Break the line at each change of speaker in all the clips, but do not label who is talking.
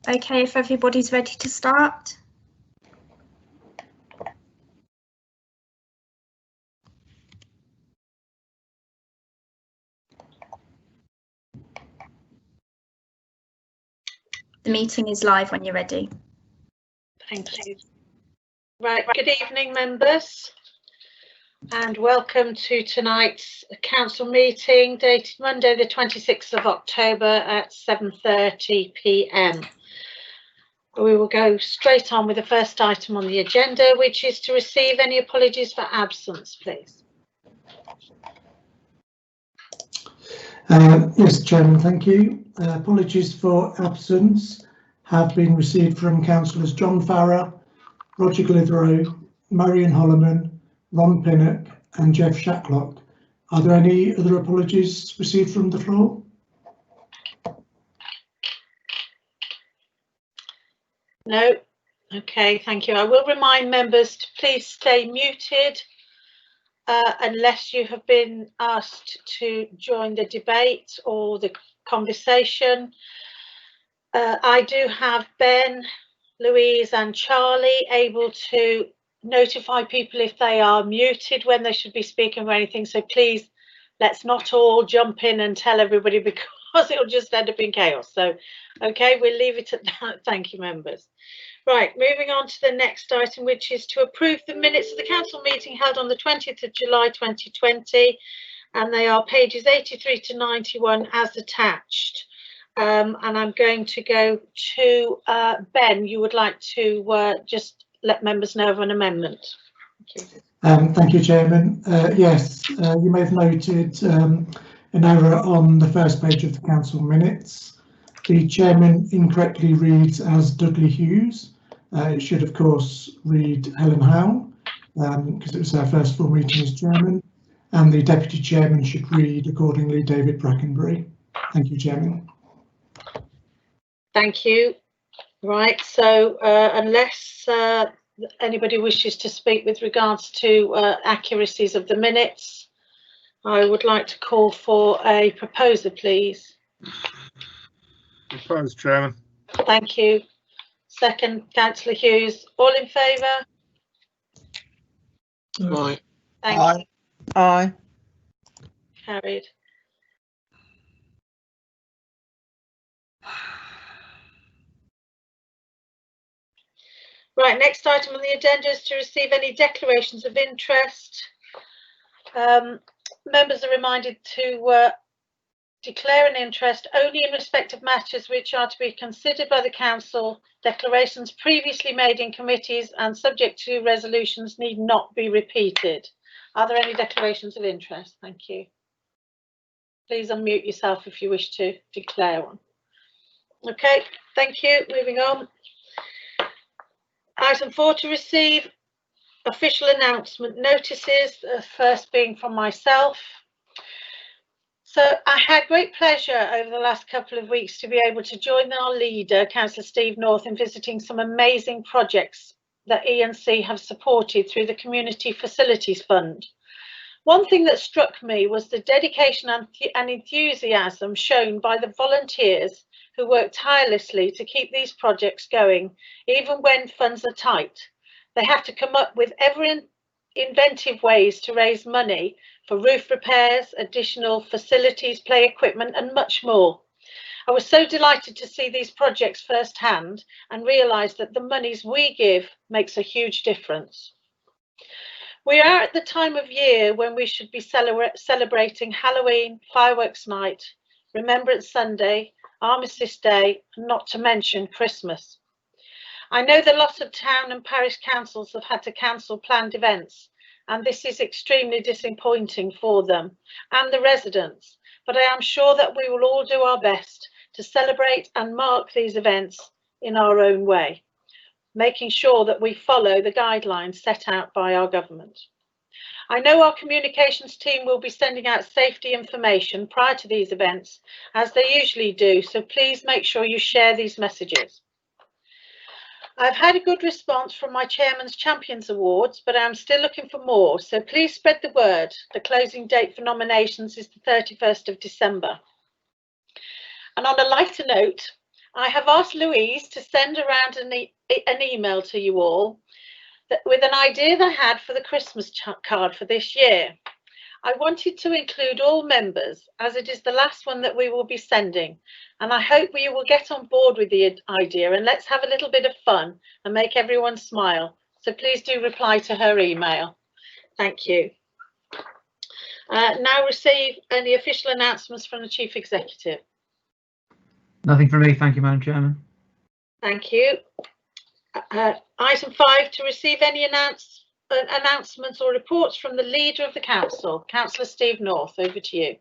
Okay, if everybody's ready to start. The meeting is live when you're ready.
Thank you. Right, good evening members and welcome to tonight's council meeting dated Monday the 26th of October at 7:30 p.m. We will go straight on with the first item on the agenda, which is to receive any apologies for absence, please.
Yes, Chairman, thank you. Apologies for absence have been received from councillors John Farrer, Roger Clitheroe, Marion Holloman, Ron Pinnock and Jeff Shacklock. Are there any other apologies received from the floor?
No? Okay, thank you. I will remind members to please stay muted unless you have been asked to join the debate or the conversation. I do have Ben, Louise and Charlie able to notify people if they are muted when they should be speaking or anything, so please let's not all jump in and tell everybody because it'll just end up in chaos. So okay, we'll leave it at that. Thank you members. Right, moving on to the next item, which is to approve the minutes of the council meeting held on the 20th of July 2020, and they are pages 83 to 91 as attached. And I'm going to go to Ben. You would like to just let members know of an amendment.
Thank you, Chairman. Yes, you may have noted an error on the first page of the council minutes. The chairman incorrectly reads as Dudley Hughes. It should, of course, read Helen Howe, because it was her first full meeting as chairman. And the deputy chairman should read, accordingly, David Brackenbury. Thank you, Chairman.
Thank you. Right, so unless anybody wishes to speak with regards to accuracies of the minutes, I would like to call for a proposer, please.
Proposed, Chairman.
Thank you. Second, Councillor Hughes. All in favour?
Aye.
Thank you.
Aye.
Carried. Right, next item on the agenda is to receive any declarations of interest. Members are reminded to declare an interest only in respect of matters which are to be considered by the council. Declarations previously made in committees and subject to resolutions need not be repeated. Are there any declarations of interest? Thank you. Please unmute yourself if you wish to declare one. Okay, thank you. Moving on. Item 4, to receive official announcement notices, first being from myself. So I had great pleasure over the last couple of weeks to be able to join our leader, Councillor Steve North, in visiting some amazing projects that E&C have supported through the Community Facilities Fund. One thing that struck me was the dedication and enthusiasm shown by the volunteers who work tirelessly to keep these projects going, even when funds are tight. They have to come up with inventive ways to raise money for roof repairs, additional facilities, play equipment and much more. I was so delighted to see these projects firsthand and realise that the monies we give makes a huge difference. We are at the time of year when we should be celebrating Halloween, Fireworks Night, Remembrance Sunday, Armistice Day, and not to mention Christmas. I know that lots of town and parish councils have had to cancel planned events, and this is extremely disappointing for them and the residents, but I am sure that we will all do our best to celebrate and mark these events in our own way, making sure that we follow the guidelines set out by our government. I know our communications team will be sending out safety information prior to these events, as they usually do, so please make sure you share these messages. I've had a good response from my Chairman's Champions Awards, but I'm still looking for more, so please spread the word. The closing date for nominations is the 31st of December. And on a lighter note, I have asked Louise to send around an email to you all with an idea they had for the Christmas card for this year. I wanted to include all members as it is the last one that we will be sending, and I hope you will get on board with the idea and let's have a little bit of fun and make everyone smile. So please do reply to her email. Thank you. Now receive any official announcements from the Chief Executive.
Nothing from me, thank you, Madam Chairman.
Thank you. Item 5, to receive any announcements or reports from the Leader of the Council. Councillor Steve North, over to you.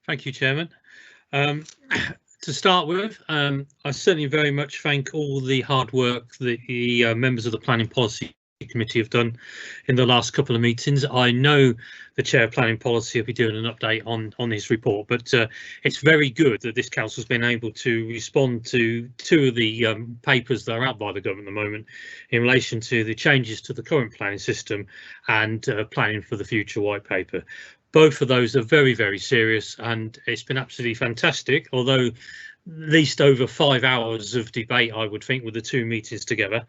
Thank you, Chairman. To start with, I certainly very much thank all the hard work that the members of the Planning Policy Committee have done in the last couple of meetings. I know the Chair of Planning Policy will be doing an update on his report, but it's very good that this council has been able to respond to two of the papers that are out by the government at the moment in relation to the changes to the current planning system and planning for the future white paper. Both of those are very, very serious, and it's been absolutely fantastic, although at least over 5 hours of debate, I would think, with the two meetings together.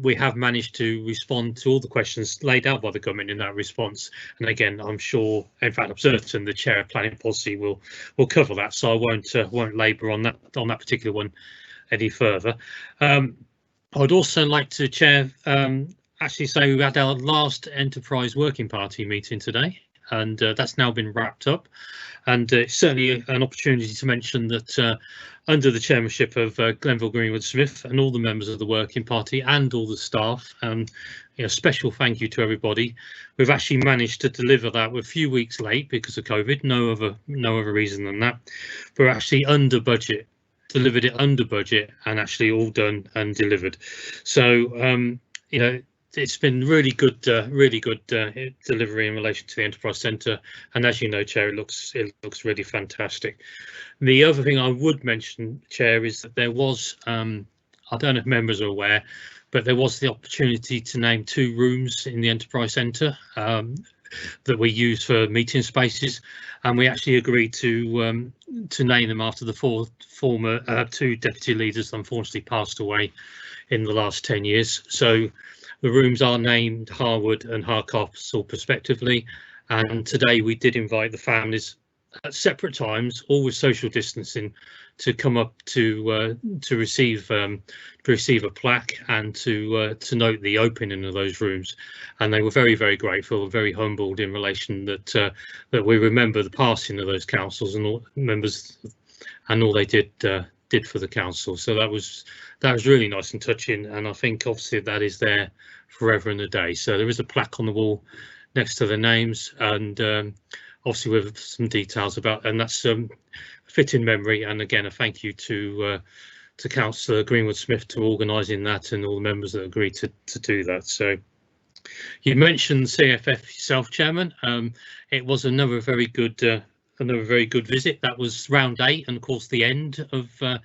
We have managed to respond to all the questions laid out by the government in that response. And again, I'm sure, in fact, I'm certain the Chair of Planning Policy will cover that, so I won't labour on that particular one any further. I would also like to, Chair, actually say we had our last Enterprise Working Party meeting today, and that's now been wrapped up. And it's certainly an opportunity to mention that under the chairmanship of Glenville Greenwood Smith and all the members of the Working Party and all the staff, special thank you to everybody. We've actually managed to deliver that. We're a few weeks late because of COVID, no other reason than that. We're actually under budget, delivered it under budget, and actually all done and delivered. So it's been really good delivery in relation to the Enterprise Centre, and as you know, Chair, it looks really fantastic. The other thing I would mention, Chair, is that there was I don't know if members are aware, but there was the opportunity to name 2 rooms in the Enterprise Centre that we use for meeting spaces, and we actually agreed to name them after the former 2 deputy leaders that unfortunately passed away in the last 10 years. So the rooms are named Harwood and Harcastle respectively, and today we did invite the families at separate times, all with social distancing, to come up to receive a plaque and to note the opening of those rooms. And they were very, very grateful and very humbled in relation that we remember the passing of those councils and all members and all they did for the council. So that was really nice and touching, and I think obviously that is there forever and a day. So there is a plaque on the wall next to the names, and obviously with some details about, and that's fit in memory. And again, a thank you to Councillor Greenwood Smith to organising that and all the members that agreed to do that. So you mentioned CFF yourself, Chairman. It was another very good visit. That was round 8, and of course the end of the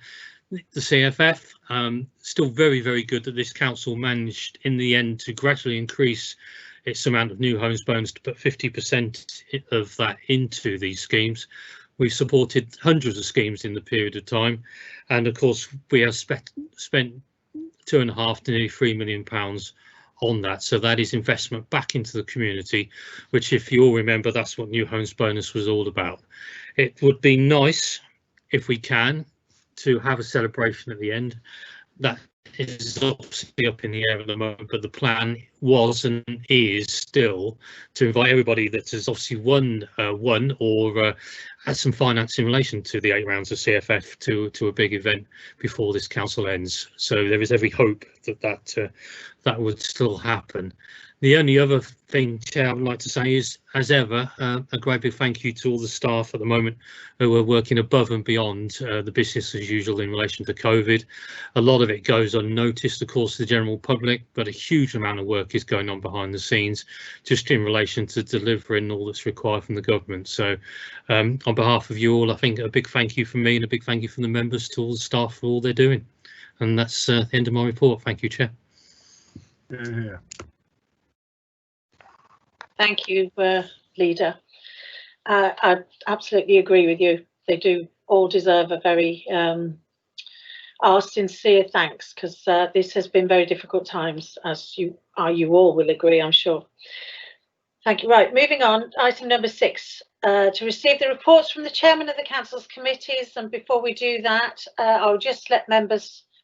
CFF. Still very, very good that this council managed in the end to gradually increase its amount of new homes bonus to put 50% of that into these schemes. We've supported hundreds of schemes in the period of time, and of course we have spent £2.5 to nearly £3 million on that. So that is investment back into the community, which, if you all remember, that's what New Homes Bonus was all about. It would be nice if we can to have a celebration at the end. That is obviously up in the air at the moment, but the plan was and is still to invite everybody that has obviously won or had some finance in relation to the 8 rounds of CFF to a big event before this council ends. So there is every hope that would still happen. The only other thing, Chair, I would like to say is, as ever, a great big thank you to all the staff at the moment who are working above and beyond the business as usual in relation to COVID. A lot of it goes unnoticed, of course, to the general public, but a huge amount of work is going on behind the scenes just in relation to delivering all that's required from the government. So on behalf of you all, I think a big thank you from me and a big thank you from the members to all the staff for all they're doing. And that's the end of my report. Thank you, Chair.
Yeah.
Thank you, Leader. I absolutely agree with you. They do all deserve a very our sincere thanks, because this has been very difficult times, as you all will agree, I'm sure. Thank you. Right, moving on, item number 6, to receive the reports from the chairman of the council's committees. And before we do that, I'll just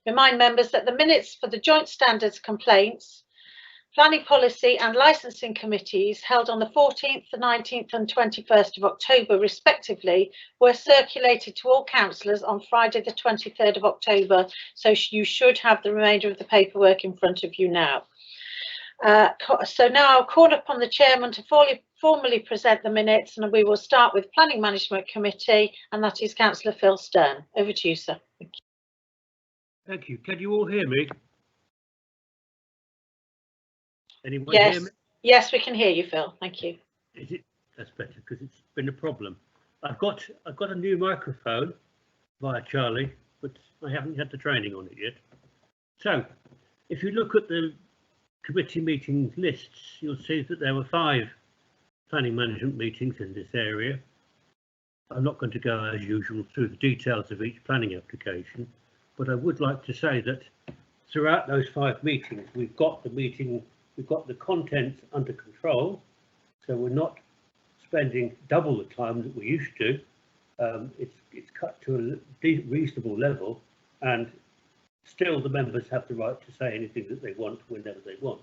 remind members that the minutes for the joint standards complaints, planning policy and licensing committees held on the 14th, the 19th and 21st of October respectively were circulated to all councillors on Friday the 23rd of October, so you should have the remainder of the paperwork in front of you now. So now I'll call upon the chairman to formally present the minutes, and we will start with Planning Management Committee, and that is Councillor Phil Stern. Over to you, sir.
Thank you. Can you all hear me? Anyone
Yes.
hear me?
Yes, we can hear you, Phil. Thank you.
Is it? That's better, because it's been a problem. I've got a new microphone via Charlie, but I haven't had the training on it yet. So, if you look at the committee meetings lists, you'll see that there were 5 planning management meetings in this area. I'm not going to go as usual through the details of each planning application, but I would like to say that throughout those 5 meetings, we've got the content under control, so we're not spending double the time that we used to. It's cut to a reasonable level, and still the members have the right to say anything that they want whenever they want.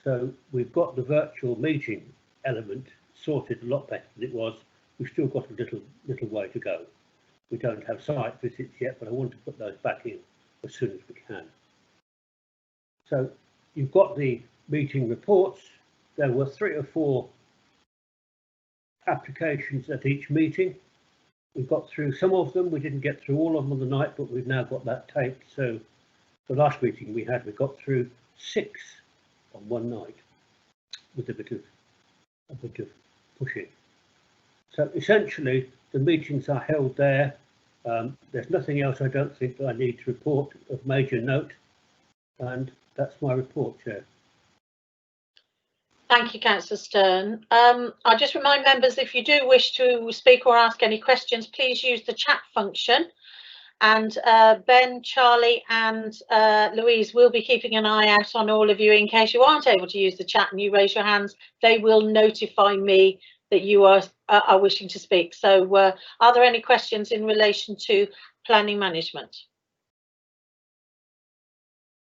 So we've got the virtual meeting element sorted a lot better than it was. We've still got a little way to go. We don't have site visits yet, but I want to put those back in as soon as we can. So you've got the meeting reports. There were 3 or 4 applications at each meeting. We got through some of them. We didn't get through all of them on the night, but we've now got that taped. So the last meeting we got through 6 on one night with a bit of pushing. So essentially, the meetings are held there. There's nothing else I don't think that I need to report of major note, and that's my report, Chair.
Thank you, Councillor Stern. I'll just remind members, if you do wish to speak or ask any questions, please use the chat function. And Ben, Charlie and Louise will be keeping an eye out on all of you in case you aren't able to use the chat and you raise your hands. They will notify me that you are wishing to speak. So are there any questions in relation to planning management?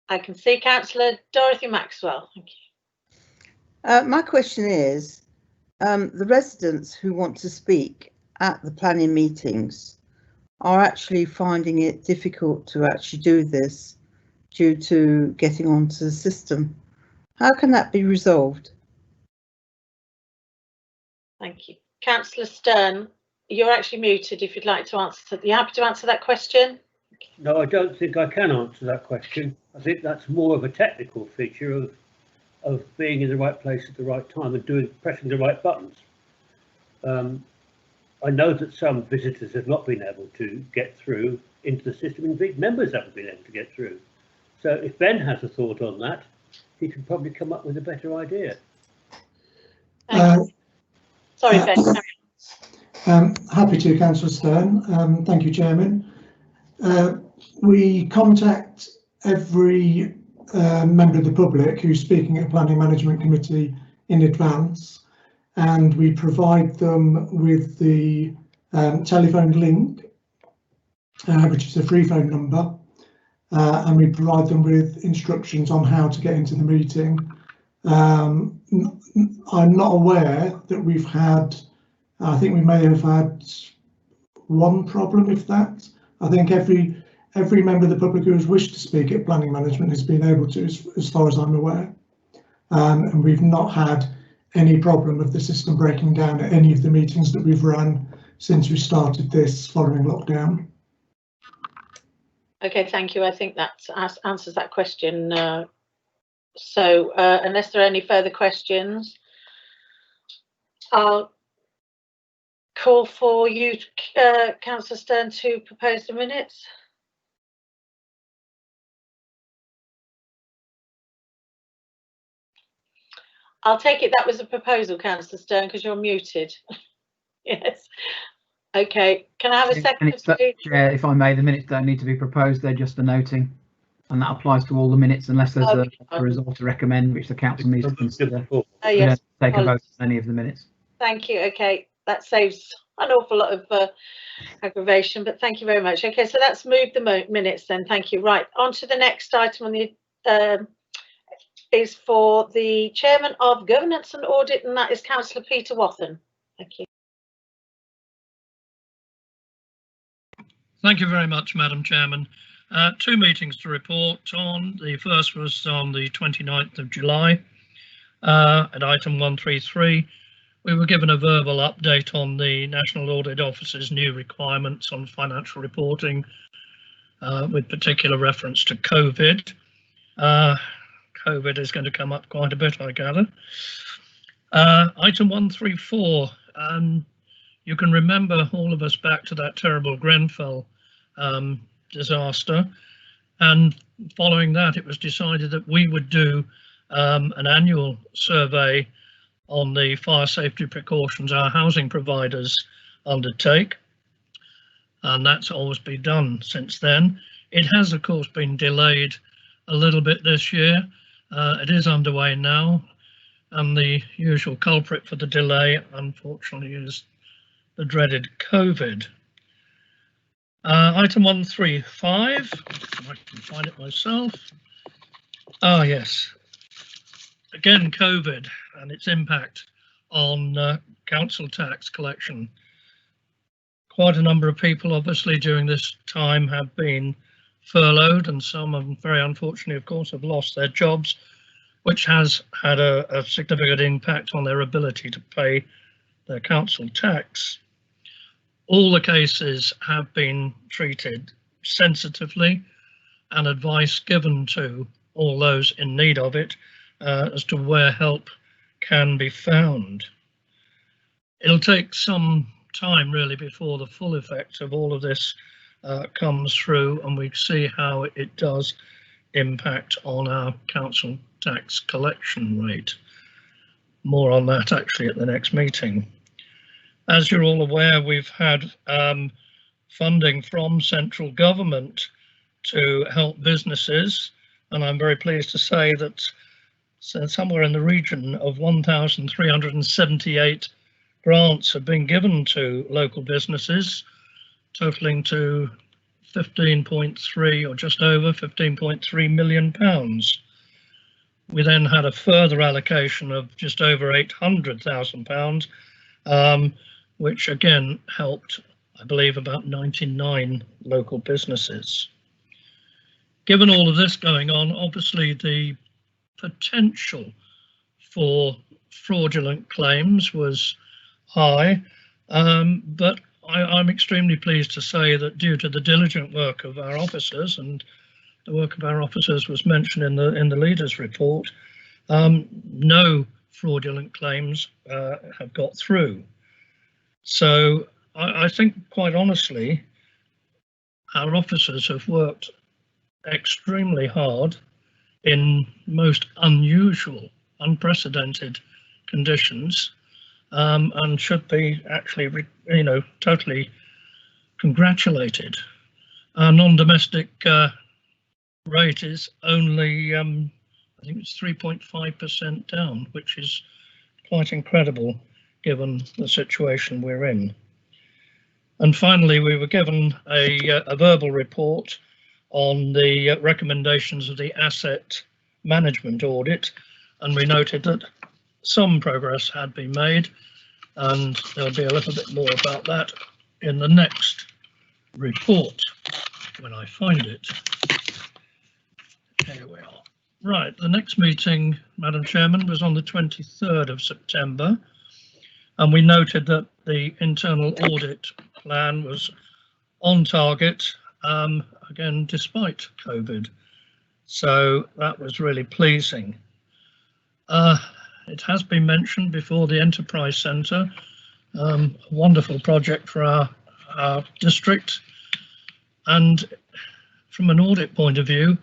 I can see Councillor Dorothy Maxwell. Thank you.
My question is, the residents who want to speak at the planning meetings are actually finding it difficult to actually do this due to getting onto the system. How can that be resolved?
Thank you. Councillor Stern, you're actually muted if you'd like to answer. Are you happy to answer that question?
No, I don't think I can answer that question. I think that's more of a technical feature of being in the right place at the right time and pressing the right buttons. I know that some visitors have not been able to get through into the system, and members haven't been able to get through. So if Ben has a thought on that, he can probably come up with a better idea.
Sorry, Ben.
Happy to, Councillor Stern. Thank you, Chairman. We contact every member of the public who's speaking at Planning Management Committee in advance, and we provide them with the telephone link, which is a free phone number, and we provide them with instructions on how to get into the meeting. I'm not aware that we've had, I think we may have had one problem, if that. I think every member of the public who has wished to speak at planning management has been able to, as far as I'm aware. And we've not had any problem of the system breaking down at any of the meetings that we've run since we started this following lockdown.
Okay, thank you. I think that answers that question. So unless there are any further questions, I'll call for you, Councillor Stern, to propose the minutes. I'll take it that was a proposal, Councillor Stern, because you're muted. Yes. Okay, can I have a second?
Minutes Chair, if I may, the minutes don't need to be proposed, they're just a noting. And that applies to all the minutes unless there's a result to recommend, which the council needs to consider.
Oh,
We
yes.
don't take a vote on any of the minutes.
Thank you. Okay, that saves an awful lot of aggravation, but thank you very much. Okay, so let's move the minutes then. Thank you. Right, on to the next item on the is for the Chairman of Governance and Audit, and that is Councillor Peter Wathen. Thank you.
Thank you very much, Madam Chairman. Two meetings to report on. The first was on the 29th of July at item 133. We were given a verbal update on the National Audit Office's new requirements on financial reporting, with particular reference to COVID. COVID is going to come up quite a bit, I gather. Item 134. You can remember, all of us, back to that terrible Grenfell disaster, and following that it was decided that we would do an annual survey on the fire safety precautions our housing providers undertake, and that's always been done since then. It has of course been delayed a little bit this year. It is underway now, and the usual culprit for the delay unfortunately is the dreaded COVID. Item 135, if I can find it myself. Ah, yes. Again, COVID and its impact on council tax collection. Quite a number of people, obviously, during this time have been furloughed, and some of them, very unfortunately, of course, have lost their jobs, which has had a significant impact on their ability to pay their council tax. All the cases have been treated sensitively and advice given to all those in need of it as to where help can be found. It'll take some time really before the full effect of all of this comes through, and we see how it does impact on our council tax collection rate. More on that actually at the next meeting. As you're all aware, we've had funding from central government to help businesses, and I'm very pleased to say that somewhere in the region of 1,378 grants have been given to local businesses, totaling to 15.3 or just over 15.3 million pounds. We then had a further allocation of just over 800,000 pounds, which again helped, I believe, about 99 local businesses. Given all of this going on, obviously the potential for fraudulent claims was high, but I'm extremely pleased to say that due to the diligent work of our officers, and the work of our officers was mentioned in the leaders' report, no fraudulent claims have got through. So I think, quite honestly, our officers have worked extremely hard in most unusual, unprecedented conditions, and should be actually, totally congratulated. Our non-domestic rate is only, I think it's 3.5% down, which is quite incredible given the situation we're in. And finally, we were given a verbal report on the recommendations of the asset management audit, and we noted that some progress had been made, and there'll be a little bit more about that in the next report when I find it. Here we are. Right, the next meeting, Madam Chairman, was on the 23rd of September, and we noted that the internal audit plan was on target, again, despite COVID. So that was really pleasing. It has been mentioned before, the Enterprise Centre, a wonderful project for our district, and from an audit point of view,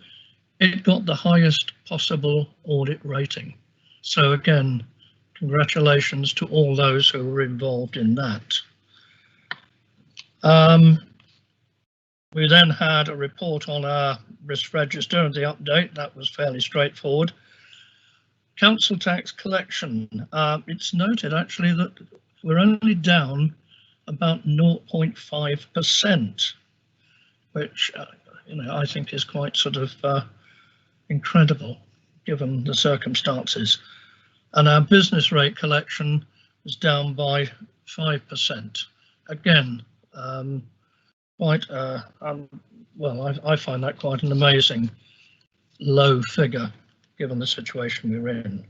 it got the highest possible audit rating. So again, congratulations to all those who were involved in that. We then had a report on our risk register and the update. That was fairly straightforward. Council tax collection. It's noted actually that we're only down about 0.5%, which I think is quite sort of incredible given the circumstances. And our business rate collection was down by 5%. Again, quite well, I find that quite an amazing low figure given the situation we're in.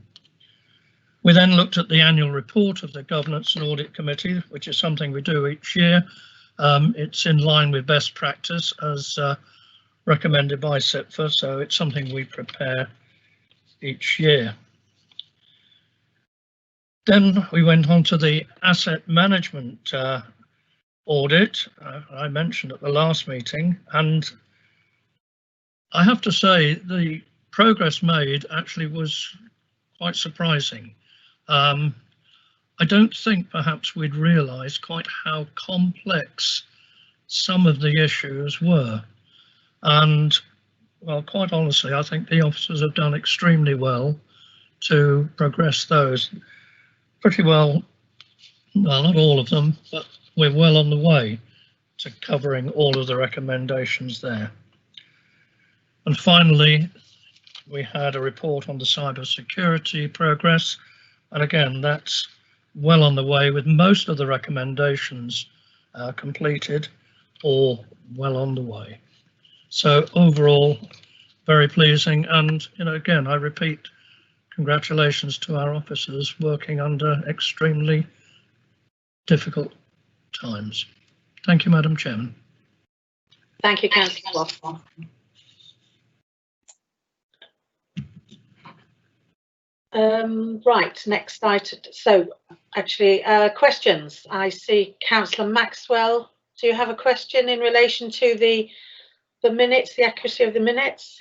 We then looked at the annual report of the Governance and Audit Committee, which is something we do each year. It's in line with best practice as recommended by CIPFA, so it's something we prepare each year. Then we went on to the asset management audit I mentioned at the last meeting, and I have to say the progress made actually was quite surprising. I don't think perhaps we'd realised quite how complex some of the issues were, and well, quite honestly, I think the officers have done extremely well to progress those pretty well. Well, not all of them, but we're well on the way to covering all of the recommendations there. And finally, we had a report on the cyber security progress, and again, that's well on the way with most of the recommendations completed or well on the way. So overall, very pleasing, and again, I repeat, congratulations to our officers working under extremely difficult times. Thank you, Madam Chairman.
Thank you, Councillor Watson. Right, next item. So actually, questions. I see Councillor Maxwell. Do you have a question in relation to the minutes, the accuracy of the minutes?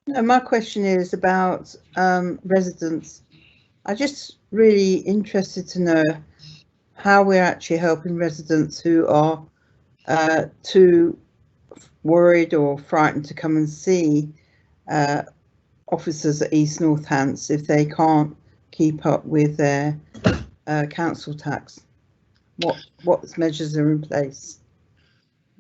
No, my question is about residents. I'm just really interested to know how we're actually helping residents who are too worried or frightened to come and see officers at East Northants if they can't keep up with their council tax. What measures are in place?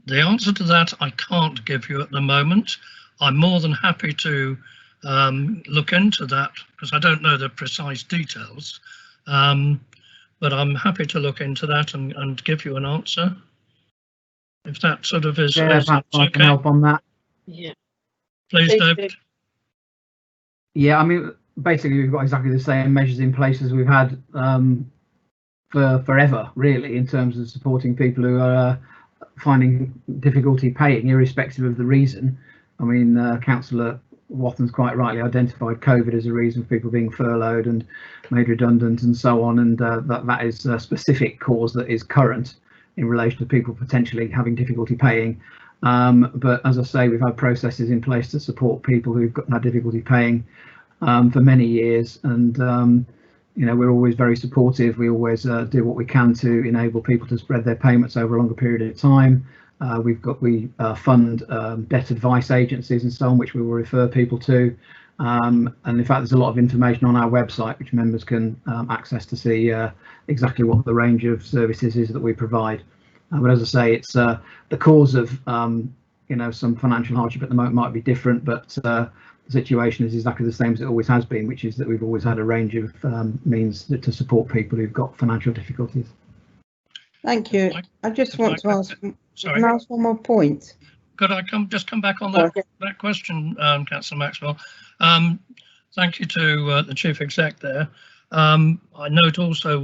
The answer to that I can't give you at the moment. I'm more than happy to look into that because I don't know the precise details, but I'm happy to look into that and give you an answer. If that sort of is,
yeah, perhaps I can help on that.
Yeah.
Please, David.
Yeah, I mean, basically we've got exactly the same measures in place as we've had for forever, really, in terms of supporting people who are finding difficulty paying, irrespective of the reason. I mean, Councillor Watton's quite rightly identified COVID as a reason for people being furloughed and made redundant and so on, and that is a specific cause that is current in relation to people potentially having difficulty paying. But as I say, we've had processes in place to support people who've had difficulty paying for many years, and we're always very supportive. We always do what we can to enable people to spread their payments over a longer period of time. We fund debt advice agencies and so on, which we will refer people to. And in fact, there's a lot of information on our website which members can access to see exactly what the range of services is that we provide. But as I say, it's the cause of some financial hardship at the moment might be different, but the situation is exactly the same as it always has been, which is that we've always had a range of means to support people who've got financial difficulties. Thank you. I just want to ask. Can I ask one more point?
Could I come back on that question, Councillor Maxwell? Thank you to the Chief Exec there. I note also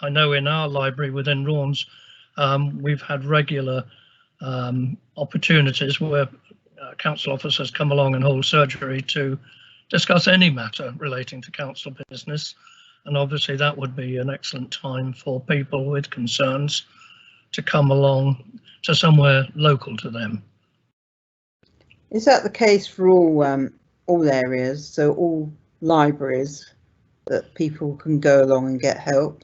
I know in our library within Raunds, we've had regular opportunities where council officers come along and hold surgery to discuss any matter relating to council business, and obviously that would be an excellent time for people with concerns to come along to somewhere local to them.
Is that the case for all areas, so all libraries, that people can go along and get help?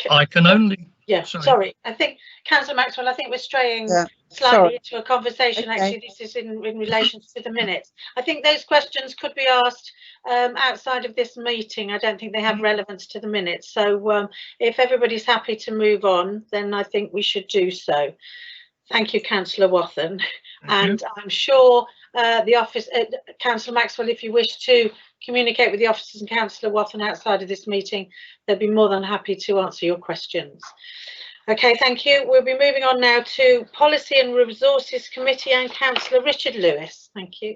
I can only
Yeah, sorry. I think, Councillor Maxwell, I think we're straying slightly into a conversation. Okay. Actually, this is in relation to the minutes. I think those questions could be asked outside of this meeting. I don't think they have relevance to the minutes. So if everybody's happy to move on, then I think we should do so. Thank you, Councillor Wathen. And I'm sure the office, Councillor Maxwell, if you wish to communicate with the officers and Councillor Wathen outside of this meeting, they'll be more than happy to answer your questions. Okay, thank you. We'll be moving on now to Policy and Resources Committee and Councillor Richard Lewis. Thank you.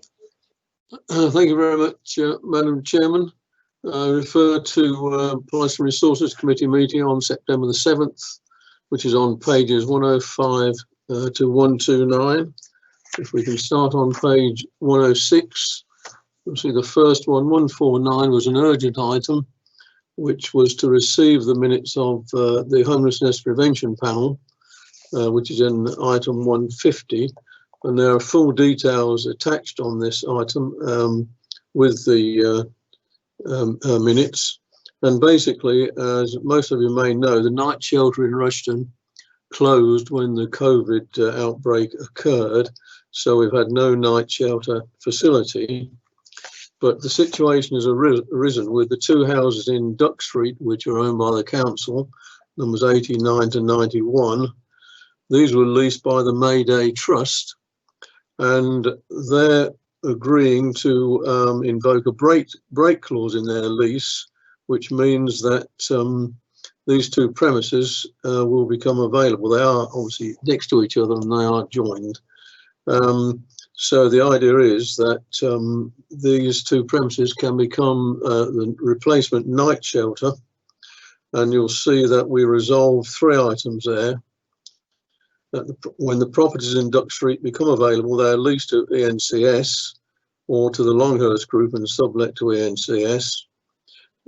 Thank you very much, Madam Chairman. I refer to Policy and Resources Committee meeting on September the 7th, which is on pages 105 to 129. If we can start on page 106, you'll see the first one, 149, was an urgent item, which was to receive the minutes of the Homelessness Prevention Panel, which is in item 150. And there are full details attached on this item with the minutes. And basically, as most of you may know, the night shelter in Rushden closed when the COVID outbreak occurred. So we've had no night shelter facility. But the situation has arisen with the two houses in Duck Street, which are owned by the council, numbers 89 to 91. These were leased by the Mayday Trust, and they're agreeing to invoke a break clause in their lease, which means that these two premises will become available. They are obviously next to each other and they are joined. So the idea is that these two premises can become the replacement night shelter, and you'll see that we resolve 3 items there. When the properties in Duck Street become available, they are leased to ENCS or to the Longhurst Group and sublet to ENCS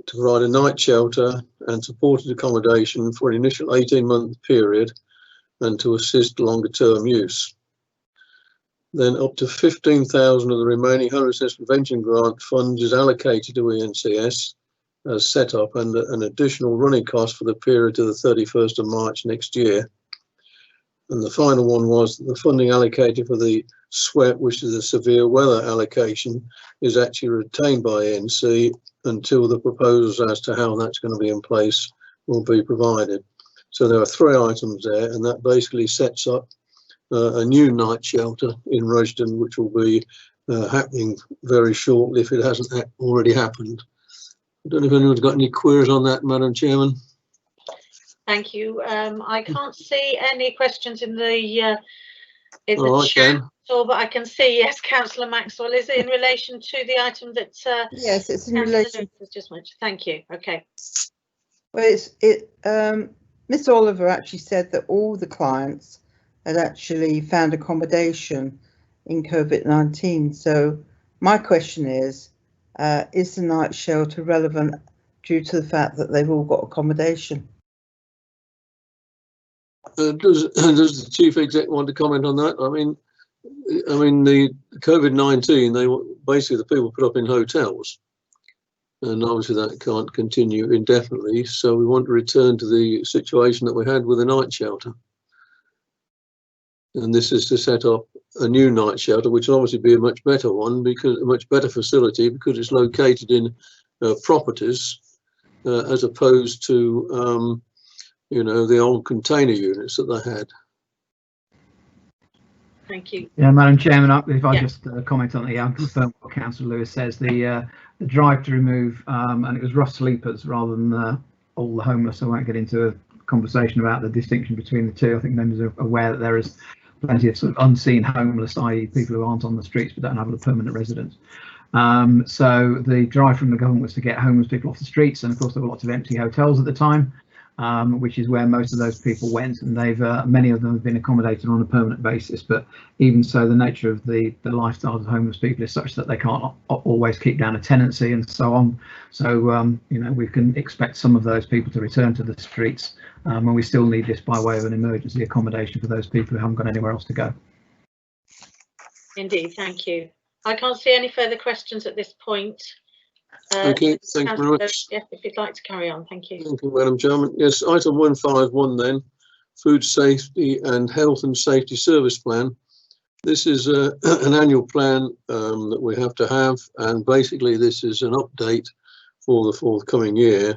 to provide a night shelter and supported accommodation for an initial 18-month period and to assist longer term use. Then up to 15,000 of the remaining homelessness prevention grant funds is allocated to ENCS as set up, and an additional running cost for the period to the 31st of March next year. And the final one was the funding allocated for the SWEP, which is a severe weather allocation, is actually retained by ENC until the proposals as to how that's going to be in place will be provided. So there are 3 items there, and that basically sets up a new night shelter in Rushden, which will be happening very shortly if it hasn't already happened. I don't know if anyone's got any queries on that, Madam Chairman.
Thank you. I can't see any questions in the chat, but I can see, yes, Councillor Maxwell. Is it in relation to the item that
yes, it's in relation.
Just mentioned. Thank you. Okay.
Well, Miss Oliver actually said that all the clients had actually found accommodation in COVID-19. So my question is the night shelter relevant due to the fact that they've all got accommodation?
Does the Chief Exec want to comment on that? I mean the COVID-19, basically the people put up in hotels, and obviously that can't continue indefinitely. So we want to return to the situation that we had with the night shelter. And this is to set up a new night shelter, which will obviously be a much better one, because a much better facility, because it's located in properties as opposed to you know, the old container units that they had.
Thank you.
Yeah, Madam Chairman, if I just comment on it, I confirm what Councillor Lewis says. The drive to remove, and it was rough sleepers rather than all the homeless. I won't get into a conversation about the distinction between the two. I think members are aware that there is plenty of sort of unseen homeless, i.e. people who aren't on the streets but don't have a permanent residence. So the drive from the government was to get homeless people off the streets, and of course there were lots of empty hotels at the time, which is where most of those people went, and they've many of them have been accommodated on a permanent basis. But even so, the nature of the lifestyle of homeless people is such that they can't always keep down a tenancy and so on. So you know, we can expect some of those people to return to the streets, and we still need this by way of an emergency accommodation for those people who haven't got anywhere else to go.
Indeed, thank you. I can't see any further questions at this point.
Okay, thank you very much.
Yes, if you'd like to carry on, thank you.
Thank you, Madam Chairman. Yes, item 151 then. Food Safety and Health and Safety Service Plan. This is an annual plan that we have to have, and basically this is an update for the forthcoming year.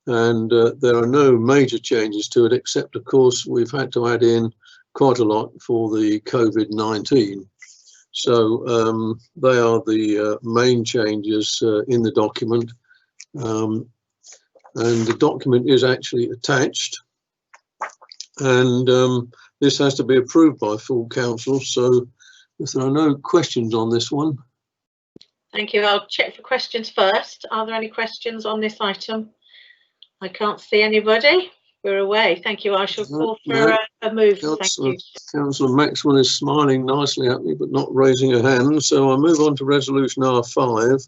And there are no major changes to it, except of course we've had to add in quite a lot for the COVID-19. So they are the main changes in the document. And the document is actually attached. And this has to be approved by full council. So if there are no questions on this one.
Thank you. I'll check for questions first. Are there any questions on this item? I can't see anybody. We're away. Thank you. I shall call for a move. Thank you.
Councillor Maxwell is smiling nicely at me, but not raising her hand. So I move on to resolution R5.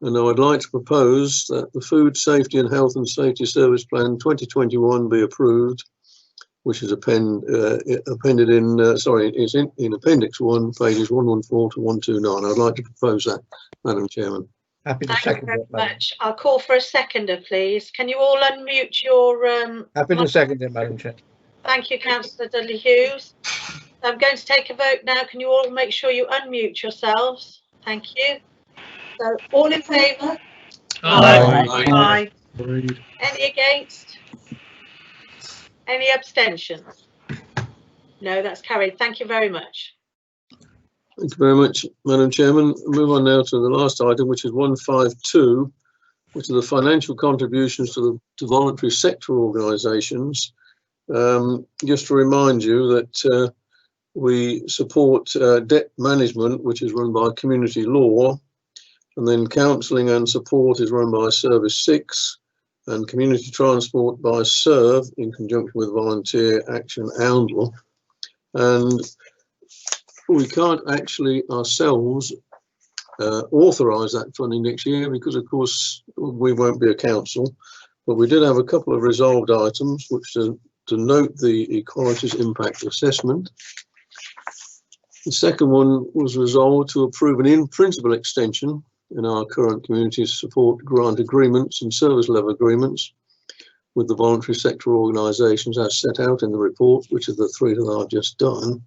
And I would like to propose that the Food Safety and Health and Safety Service Plan 2021 be approved, which is appended in, it's in Appendix 1, pages 114 to 129. I'd like to propose that, Madam Chairman.
Happy to
Thank you
second
very
it, madam.
much. I'll call for a seconder, please. Can you all unmute your...
Happy to second it, Madam Chair.
Thank you, Councillor Dudley Hughes. I'm going to take a vote now. Can you all make sure you unmute yourselves? Thank you. So, all in favour?
Aye.
Aye. Any against? Any abstentions? No, that's carried. Thank you very much.
Thank you very much, Madam Chairman. Move on now to the last item, which is 152, which are the financial contributions to voluntary sector organisations. Just to remind you that we support debt management, which is run by Community Law, and then counselling and support is run by Service 6, and community transport by SERVE in conjunction with Volunteer Action Oundle. And we can't actually ourselves authorise that funding next year because, of course, we won't be a council. But we did have a couple of resolved items, which to note the Equalities Impact Assessment. The second one was resolved to approve an in-principle extension in our current community support grant agreements and service level agreements with the voluntary sector organisations as set out in the report, which are the three that I've just done.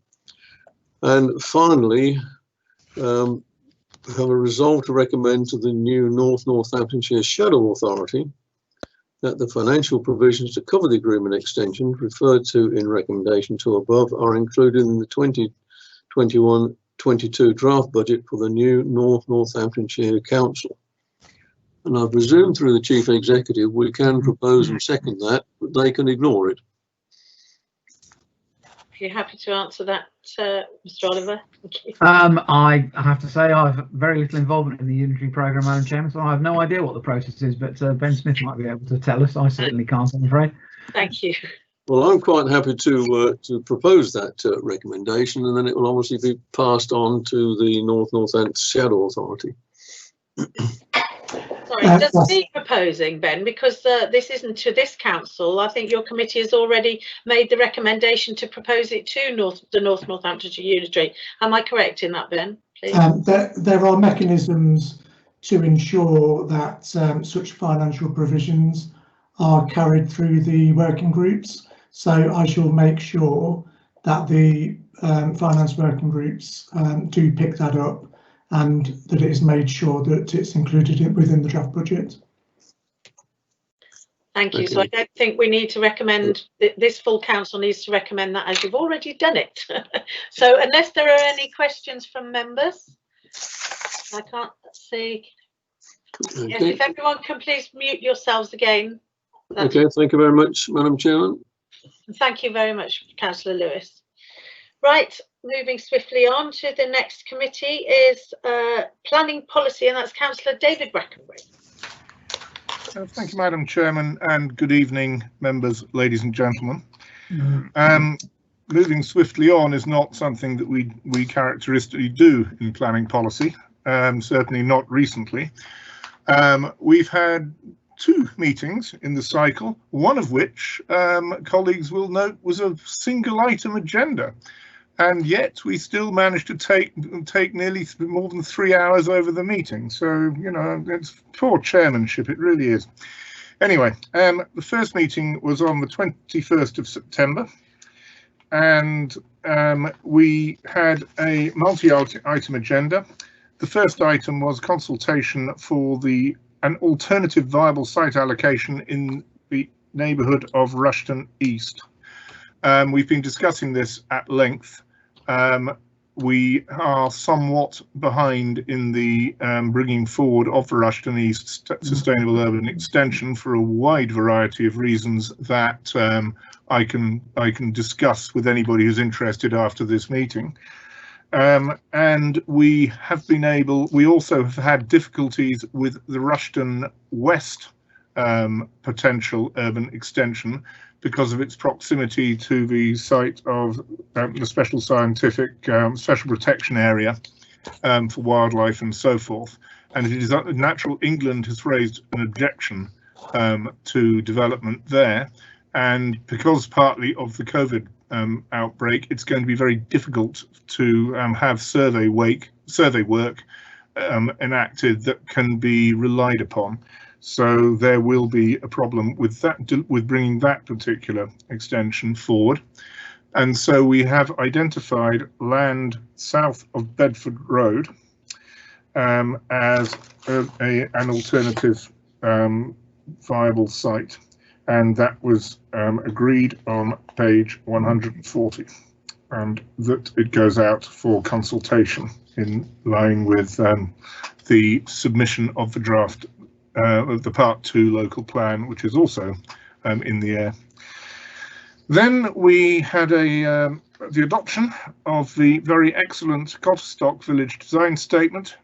And finally, have a resolve to recommend to the new North Northamptonshire Shadow Authority that the financial provisions to cover the agreement extension referred to in recommendation 2 above are included in the 2021-22 draft budget for the new North Northamptonshire Council. And I presume through the Chief Executive we can propose and second that, but they can ignore it.
Are you happy to answer that, Mr. Oliver? Thank you.
I have to say I have very little involvement in the Unitary programme, Madam Chairman, so I have no idea what the process is, but Ben Smith might be able to tell us. I certainly can't, I'm afraid.
Thank you.
Well, I'm quite happy to propose that recommendation, and then it will obviously be passed on to the North Northampton Shadow Authority.
Sorry, just be proposing, Ben, because this isn't to this council. I think your committee has already made the recommendation to propose it to the North Northamptonshire Unitary. Am I correct in that, Ben? Please.
There are mechanisms to ensure that such financial provisions are carried through the working groups. So I shall make sure that the finance working groups do pick that up, and that it is made sure that it's included within the draft budget.
Thank you. So I don't think we need to recommend, this full council needs to recommend that, as you've already done it. So unless there are any questions from members, I can't see.
Okay.
Yes, if everyone can please mute yourselves again.
Okay, thank you very much, Madam Chairman.
Thank you very much, Councillor Lewis. Right, moving swiftly on to the next committee is Planning Policy, and that's Councillor David Brackenbury.
Thank you, Madam Chairman, and good evening, members, ladies and gentlemen. Moving swiftly on is not something that we characteristically do in planning policy, certainly not recently. We've had 2 meetings in the cycle, one of which colleagues will note was a single item agenda, and yet we still managed to take nearly more than 3 hours over the meeting. So, you know, it's poor chairmanship, it really is. Anyway, the first meeting was on the 21st of September, and we had a multi-item agenda. The first item was consultation for an alternative viable site allocation in the neighbourhood of Rushton East. We've been discussing this at length. We are somewhat behind in the bringing forward of the Rushton East Sustainable Urban Extension for a wide variety of reasons that I can discuss with anybody who's interested after this meeting. And we also have had difficulties with the Rushton West potential urban extension because of its proximity to the site of the special protection area for wildlife and so forth. And it is Natural England has raised an objection to development there. And because partly of the COVID outbreak, it's going to be very difficult to have survey work enacted that can be relied upon. So there will be a problem with that, with bringing that particular extension forward. And so we have identified land south of Bedford Road as an alternative viable site. And that was agreed on page 140, and that it goes out for consultation in line with the submission of the draft of the Part 2 local plan, which is also in the air. Then we had the adoption of the very excellent Cotterstock Village Design Statement,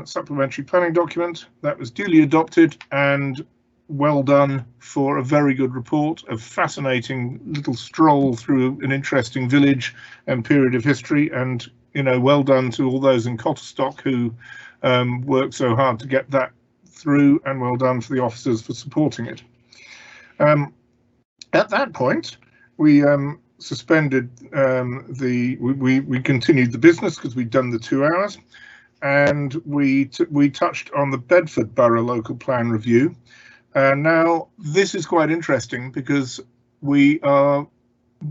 supplementary planning document that was duly adopted, and well done for a very good report, a fascinating little stroll through an interesting village and period of history, and well done to all those in Cotterstock who worked so hard to get that through, and well done for the officers for supporting it. At that point, we suspended we continued the business because we'd done the 2 hours, and we touched on the Bedford Borough Local Plan Review. Now this is quite interesting because we are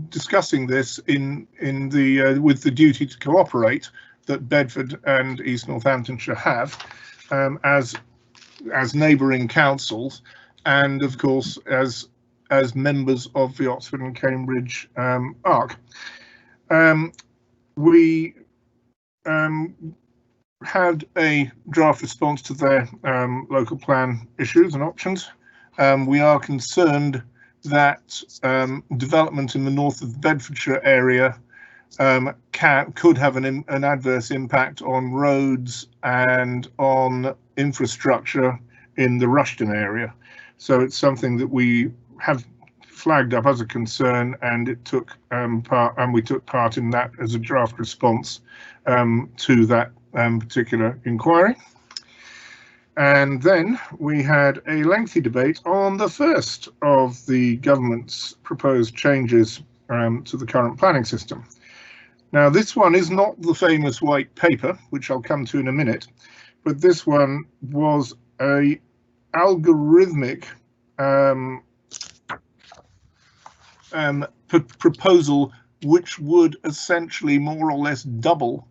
discussing this with the duty to cooperate that Bedford and East Northamptonshire have as neighbouring councils, and of course as members of the Oxford and Cambridge ARC. We had a draft response to their local plan issues and options. We are concerned that development in the north of the Bedfordshire area could have an adverse impact on roads and on infrastructure in the Rushton area. So it's something that we have flagged up as a concern, and we took part in that as a draft response to that particular inquiry. And then we had a lengthy debate on the first of the government's proposed changes to the current planning system. Now, this one is not the famous white paper, which I'll come to in a minute, but this one was a algorithmic proposal which would essentially more or less double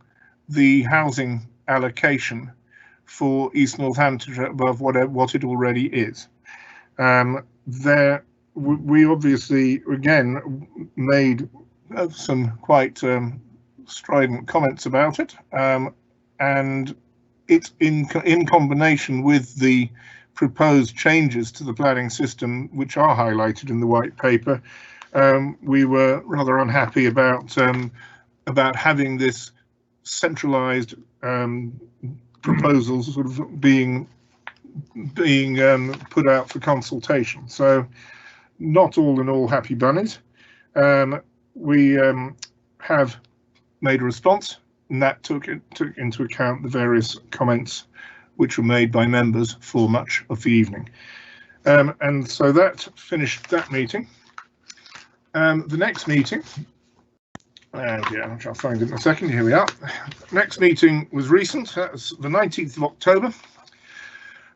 the housing allocation for East Northamptonshire above what it already is. We obviously again made some quite strident comments about it, and it's in combination with the proposed changes to the planning system, which are highlighted in the white paper. We were rather unhappy about having this centralised proposals sort of being put out for consultation. So not all in all happy bunnies. We have made a response, and that took into account the various comments which were made by members for much of the evening. And so that finished that meeting. The next meeting, yeah, I'll find it in a second. Here we are. Next meeting was recent. That was the 19th of October.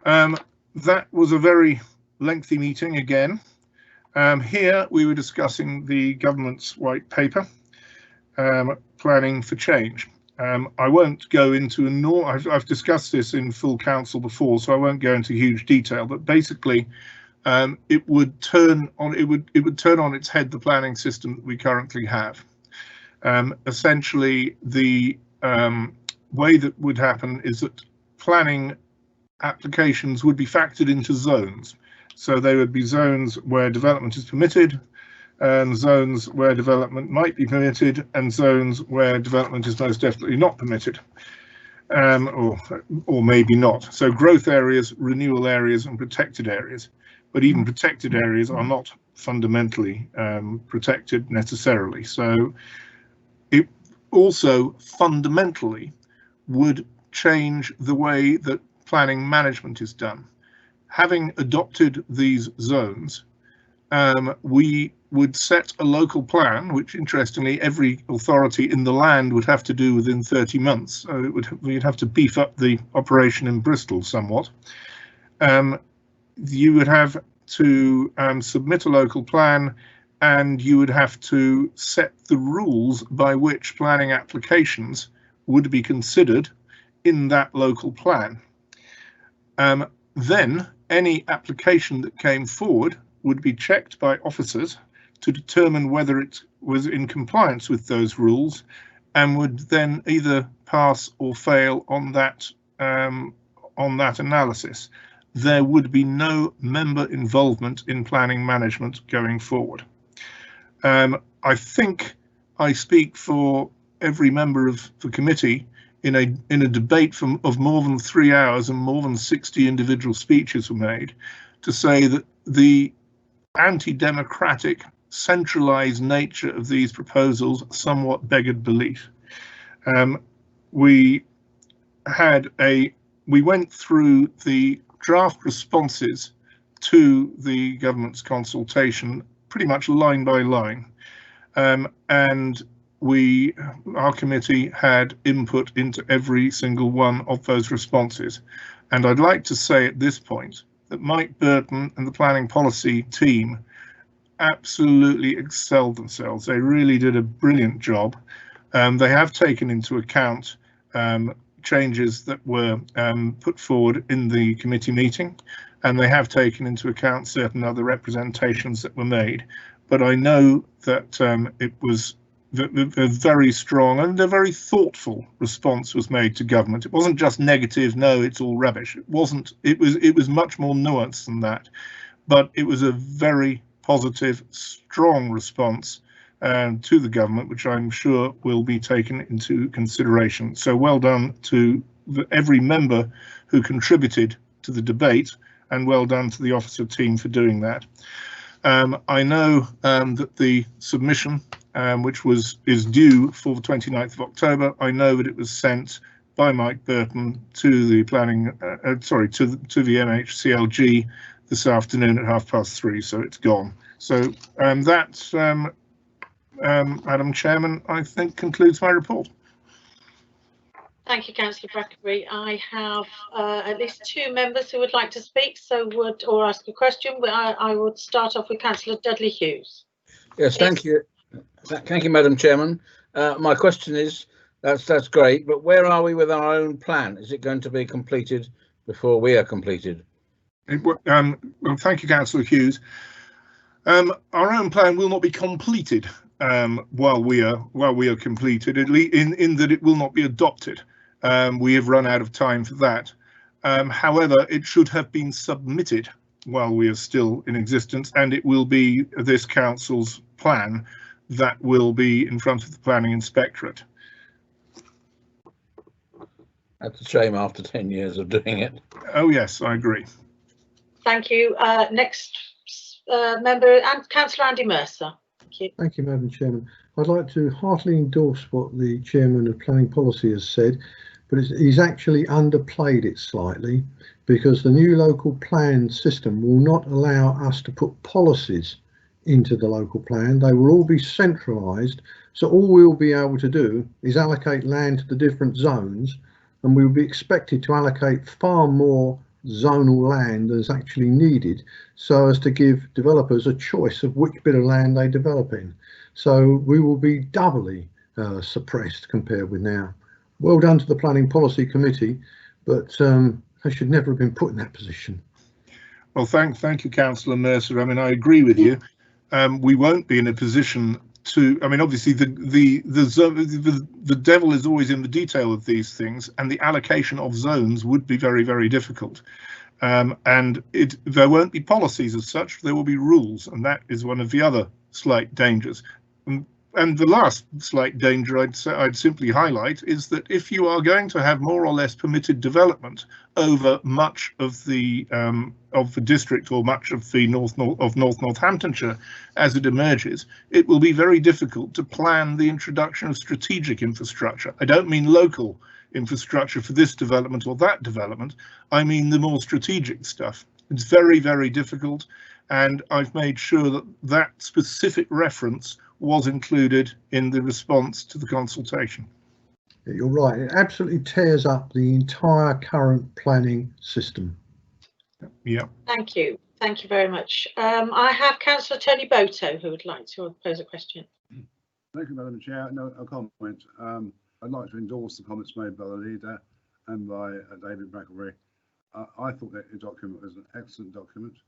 That was a very lengthy meeting again. Here we were discussing the government's white paper, Planning for Change. I won't go into I've discussed this in full council before, so I won't go into huge detail, but basically it would turn on its head the planning system that we currently have. Essentially, the way that would happen is that planning applications would be factored into zones. So there would be zones where development is permitted, and zones where development might be permitted, and zones where development is most definitely not permitted, or maybe not. So growth areas, renewal areas, and protected areas. But even protected areas are not fundamentally protected necessarily. So it also fundamentally would change the way that planning management is done. Having adopted these zones, we would set a local plan, which interestingly every authority in the land would have to do within 30 months. So we'd have to beef up the operation in Bristol somewhat. You would have to submit a local plan, and you would have to set the rules by which planning applications would be considered in that local plan. Then any application that came forward would be checked by officers to determine whether it was in compliance with those rules, and would then either pass or fail on that analysis. There would be no member involvement in planning management going forward. I think I speak for every member of the committee in a debate of more than 3 hours and more than 60 individual speeches were made to say that the anti-democratic, centralised nature of these proposals somewhat beggared belief. We went through the draft responses to the government's consultation pretty much line by line, and our committee had input into every single one of those responses. And I'd like to say at this point that Mike Burton and the planning policy team absolutely excelled themselves. They really did a brilliant job. They have taken into account changes that were put forward in the committee meeting, and they have taken into account certain other representations that were made. But I know that it was a very strong and a very thoughtful response was made to government. It wasn't just negative, no, it's all rubbish. It wasn't. It was much more nuanced than that. But it was a very positive, strong response to the government, which I'm sure will be taken into consideration. So well done to every member who contributed to the debate, and well done to the officer team for doing that. I know that the submission, which is due for the 29th of October, I know that it was sent by Mike Burton to the to the MHCLG this afternoon at 3:30, so it's gone. So that, Madam Chairman, I think concludes my report.
Thank you, Councillor Brackenbury. I have at least 2 members who would like to speak, or ask a question. I would start off with Councillor Dudley Hughes.
Yes, thank you. Thank you, Madam Chairman. My question is, that's great, but where are we with our own plan? Is it going to be completed before we are completed?
Well, thank you, Councillor Hughes. Our own plan will not be completed while we are completed, at least in that it will not be adopted. We have run out of time for that. However, it should have been submitted while we are still in existence, and it will be this council's plan that will be in front of the Planning Inspectorate.
That's a shame after 10 years of doing it.
Oh yes, I agree.
Thank you. Next member, and Councillor Andy Mercer. Thank you.
Thank you, Madam Chairman. I'd like to heartily endorse what the Chairman of Planning Policy has said, but he's actually underplayed it slightly, because the new local plan system will not allow us to put policies into the local plan. They will all be centralised, so all we'll be able to do is allocate land to the different zones, and we'll be expected to allocate far more zonal land as actually needed, so as to give developers a choice of which bit of land they develop in. So we will be doubly suppressed compared with now. Well done to the Planning Policy Committee, but they should never have been put in that position.
Well, thank you, Councillor Mercer. I mean, I agree with you. We won't be in a position to. I mean, obviously, the devil is always in the detail of these things, and the allocation of zones would be very, very difficult. And there won't be policies as such. There will be rules, and that is one of the other slight dangers. And the last slight danger I'd simply highlight is that if you are going to have more or less permitted development over much of the district or much of the North Northamptonshire as it emerges, it will be very difficult to plan the introduction of strategic infrastructure. I don't mean local infrastructure for this development or that development. I mean the more strategic stuff. It's very, very difficult, and I've made sure that that specific reference was included in the response to the consultation.
You're right, it absolutely tears up the entire current planning system.
Yeah.
Thank you very much. I have Councillor Tony Boto who would like to pose a question.
Thank you, Madam Chair. No, a comment. I'd like to endorse the comments made by the leader and by David Brackenbury. I thought that the document was an excellent document.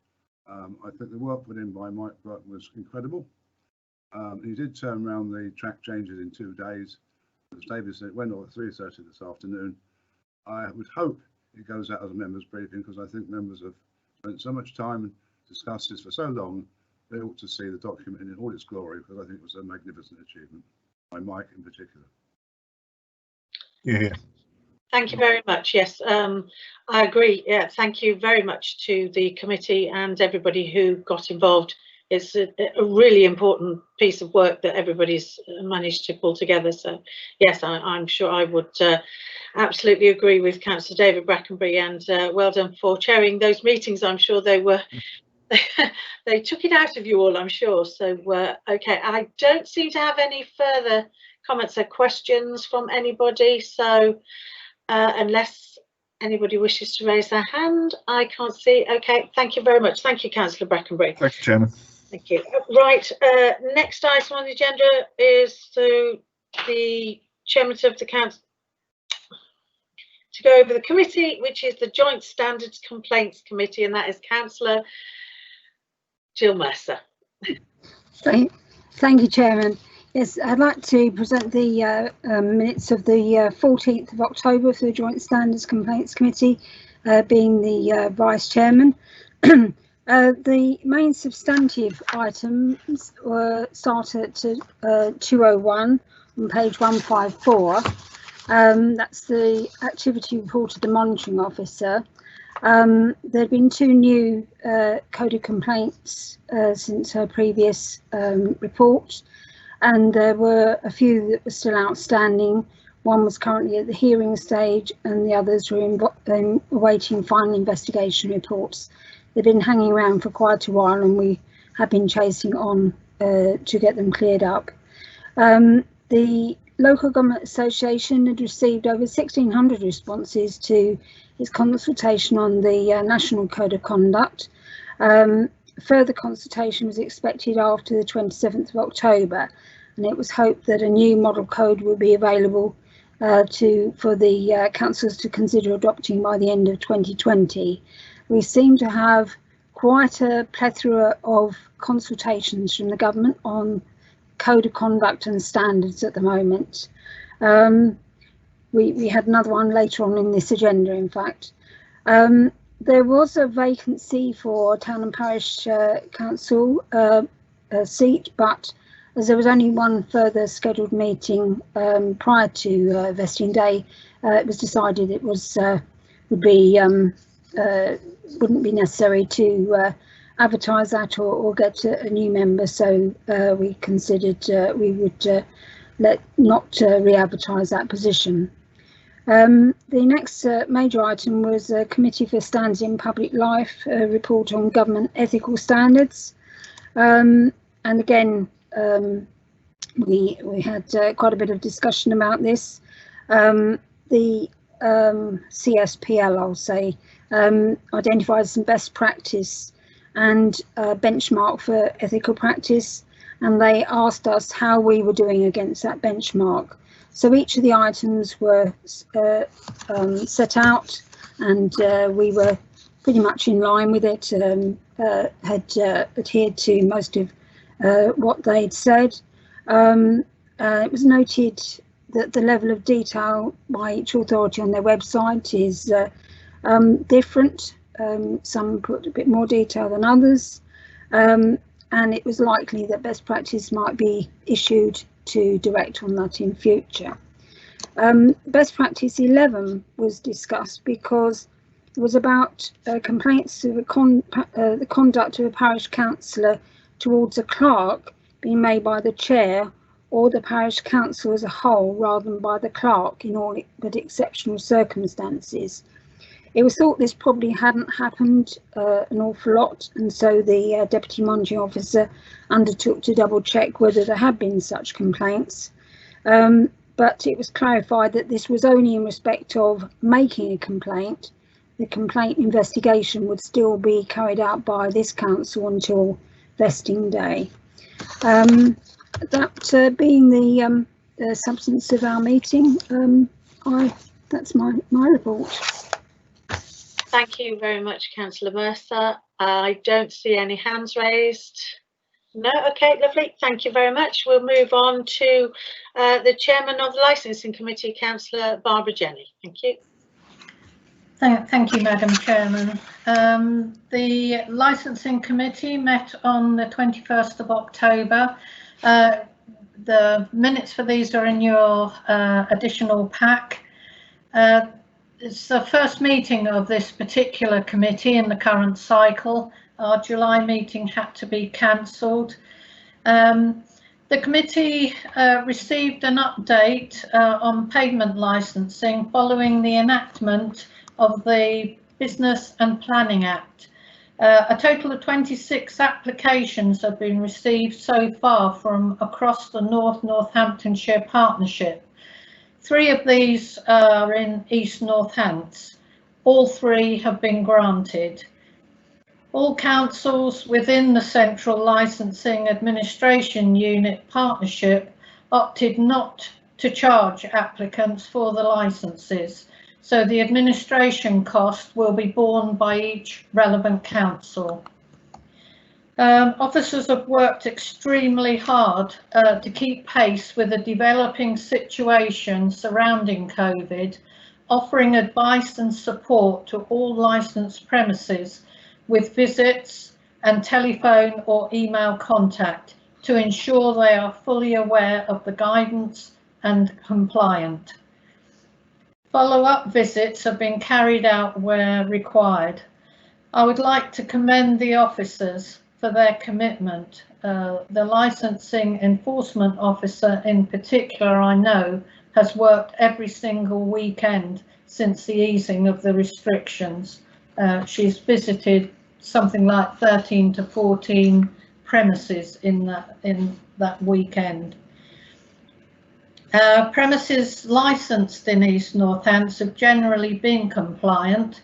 I think the work put in by Mike Burton was incredible. He did turn around the track changes in 2 days. As David said, it went on at 3:30 this afternoon. I would hope it goes out as a members' briefing, because I think members have spent so much time and discussed this for so long. They ought to see the document in all its glory, because I think it was a magnificent achievement by Mike in particular.
Yeah.
Thank you very much. Yes, I agree. Yeah, thank you very much to the committee and everybody who got involved. It's a really important piece of work that everybody's managed to pull together. So, yes, I'm sure I would absolutely agree with Councillor David Brackenbury, and well done for chairing those meetings. I'm sure they were, they took it out of you all, I'm sure. So, okay, I don't seem to have any further comments or questions from anybody. So, unless anybody wishes to raise their hand, I can't see. Okay, thank you very much. Thank you, Councillor Brackenbury.
Thank you, Chairman.
Thank you. Right, next item on the agenda is the chairman of the council to go over the committee, which is the Joint Standards Complaints Committee, and that is Councillor Jill Mercer.
Thank you, Chairman. Yes, I'd like to present the minutes of the 14th of October for the Joint Standards Complaints Committee, being the Vice Chairman. The main substantive items were started at 201 on page 154. That's the activity report of the monitoring officer. There have been 2 new coded complaints since her previous report, and there were a few that were still outstanding. One was currently at the hearing stage, and the others were awaiting final investigation reports. They've been hanging around for quite a while, and we have been chasing on to get them cleared up. The Local Government Association had received over 1,600 responses to its consultation on the National Code of Conduct. Further consultation was expected after the 27th of October, and it was hoped that a new model code would be available for the councils to consider adopting by the end of 2020. We seem to have quite a plethora of consultations from the government on code of conduct and standards at the moment. We had another one later on in this agenda, in fact. There was a vacancy for Town and Parish Council seat, but as there was only one further scheduled meeting prior to vesting day, it was decided it was wouldn't be necessary to advertise that or get a new member, so we considered we would not re-advertise that position. The next major item was a Committee for Standards in Public Life report on government ethical standards, and again we had quite a bit of discussion about this. The CSPL, I'll say, identified some best practice and benchmark for ethical practice, and they asked us how we were doing against that benchmark. So each of the items were set out, and we were pretty much in line with it, had adhered to most of what they'd said. It was noted that the level of detail by each authority on their website is different. Some put a bit more detail than others, and it was likely that best practice might be issued to direct on that in future. Best practice 11 was discussed because it was about complaints to the conduct of a parish councillor towards a clerk being made by the chair or the parish council as a whole rather than by the clerk in all but exceptional circumstances. It was thought this probably hadn't happened an awful lot, and so the Deputy Monitoring Officer undertook to double check whether there had been such complaints. But it was clarified that this was only in respect of making a complaint. The complaint investigation would still be carried out by this council until vesting day. That being the substance of our meeting, that's my report.
Thank you very much, Councillor Mercer. I don't see any hands raised. No, okay, lovely. Thank you very much. We'll move on to the Chairman of the Licensing Committee, Councillor Barbara Jenny. Thank you.
Thank you, Madam Chairman. The Licensing Committee met on the 21st of October. The minutes for these are in your additional pack. It's the first meeting of this particular committee in the current cycle. Our July meeting had to be cancelled. The committee received an update on pavement licensing following the enactment of the Business and Planning Act. A total of 26 applications have been received so far from across the Northamptonshire Partnership. 3 of these are in East Northants. All 3 have been granted. All councils within the Central Licensing Administration Unit Partnership opted not to charge applicants for the licences, so the administration cost will be borne by each relevant council. Officers have worked extremely hard to keep pace with the developing situation surrounding COVID, offering advice and support to all licensed premises with visits and telephone or email contact to ensure they are fully aware of the guidance and compliant. Follow-up visits have been carried out where required. I would like to commend the officers for their commitment. The licensing enforcement officer in particular, I know, has worked every single weekend since the easing of the restrictions. She's visited something like 13 to 14 premises in that weekend. Premises licensed in East Northants have generally been compliant.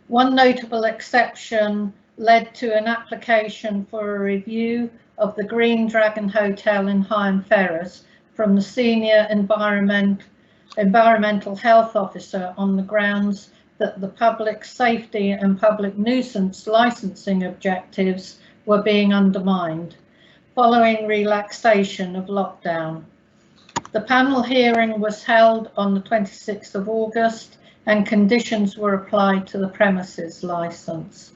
One notable exception led to an application for a review of the Green Dragon Hotel in Higham Ferrers from the Senior Environmental Health Officer on the grounds that the public safety and public nuisance licensing objectives were being undermined following relaxation of lockdown. The panel hearing was held on the 26th of August and conditions were applied to the premises licence.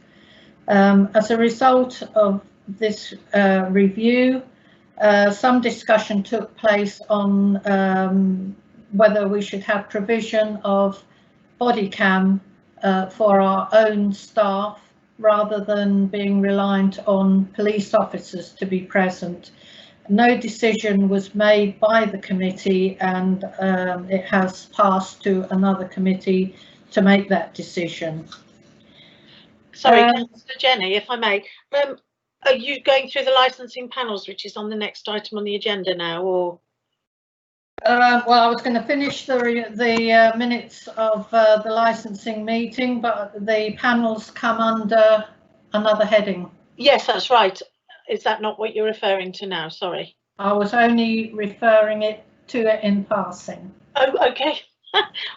As a result of this review, some discussion took place on whether we should have provision of body cam for our own staff rather than being reliant on police officers to be present. No decision was made by the committee and it has passed to another committee to make that decision.
Sorry, Councillor Jenny, if I may, are you going through the licensing panels, which is on the next item on the agenda now, or?
Well, I was going to finish the minutes of the licensing meeting, but the panels come under another heading.
Yes, that's right. Is that not what you're referring to now? Sorry.
I was only referring to it in passing.
Oh, okay.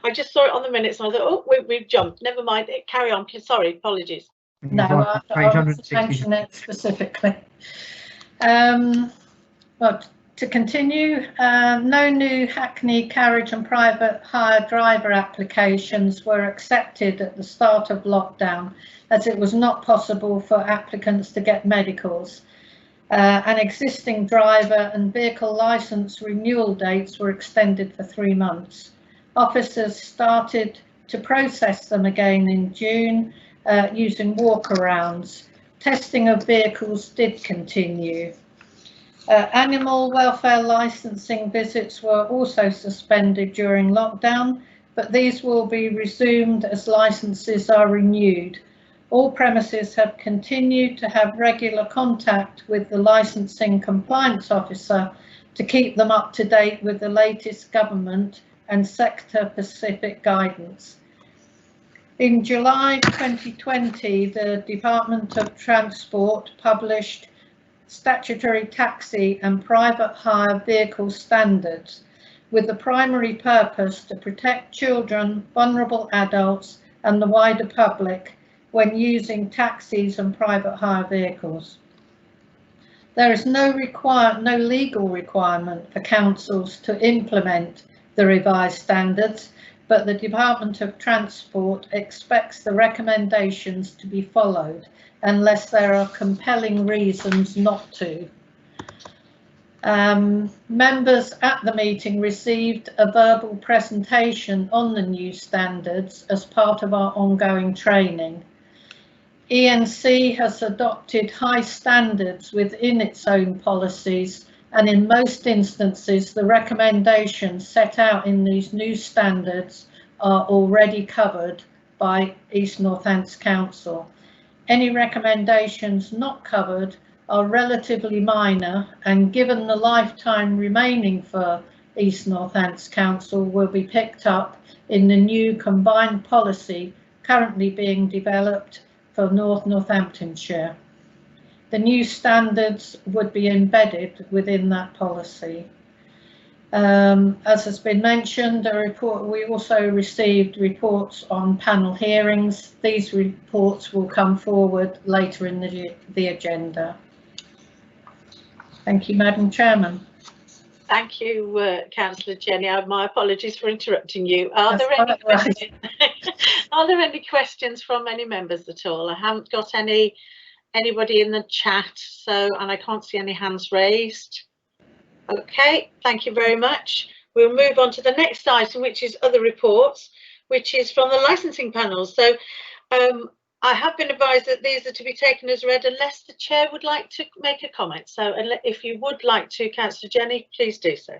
I just saw it on the minutes and I thought, oh, we've jumped. Never mind. Carry on. Sorry, apologies.
No, I wasn't mentioning it specifically. But to continue, no new Hackney carriage and private hire driver applications were accepted at the start of lockdown, as it was not possible for applicants to get medicals. An existing driver and vehicle licence renewal dates were extended for 3 months. Officers started to process them again in June using walkarounds. Testing of vehicles did continue. Animal welfare licensing visits were also suspended during lockdown, but these will be resumed as licenses are renewed. All premises have continued to have regular contact with the licensing compliance officer to keep them up to date with the latest government and sector-specific guidance. In July 2020, the Department of Transport published statutory taxi and private hire vehicle standards, with the primary purpose to protect children, vulnerable adults and the wider public when using taxis and private hire vehicles. There is no legal requirement for councils to implement the revised standards, but the Department of Transport expects the recommendations to be followed unless there are compelling reasons not to. Members at the meeting received a verbal presentation on the new standards as part of our ongoing training. ENC has adopted high standards within its own policies, and in most instances the recommendations set out in these new standards are already covered by East Northants Council. Any recommendations not covered are relatively minor, and given the lifetime remaining for East Northants Council, will be picked up in the new combined policy currently being developed for North Northamptonshire. The new standards would be embedded within that policy. As has been mentioned, we also received reports on panel hearings. These reports will come forward later in the agenda. Thank you, Madam Chairman.
Thank you, Councillor Jenny. My apologies for interrupting you. Are there any questions? Are there any questions from any members at all? I haven't got anybody in the chat, and I can't see any hands raised. Okay, thank you very much. We'll move on to the next item, which is other reports, which is from the licensing panel. So I have been advised that these are to be taken as read unless the chair would like to make a comment. So if you would like to, Councillor Jenny, please do so.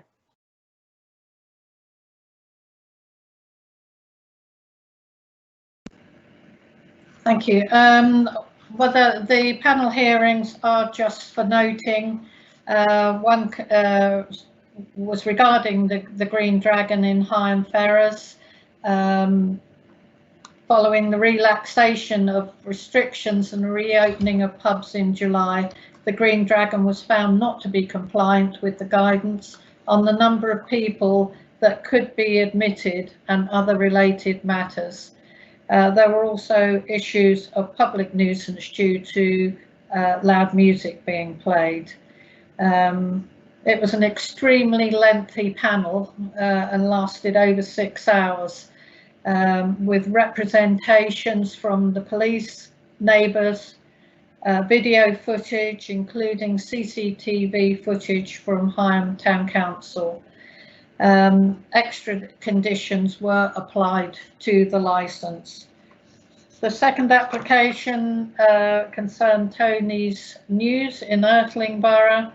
Thank you. Whether the panel hearings are just for noting, one was regarding the Green Dragon in Higham Ferrers. Following the relaxation of restrictions and reopening of pubs in July, the Green Dragon was found not to be compliant with the guidance on the number of people that could be admitted and other related matters. There were also issues of public nuisance due to loud music being played. It was an extremely lengthy panel and lasted over 6 hours, with representations from the police, neighbours, video footage, including CCTV footage from Higham Town Council. Extra conditions were applied to the licence. The second application concerned Tony's News in Ertling Borough.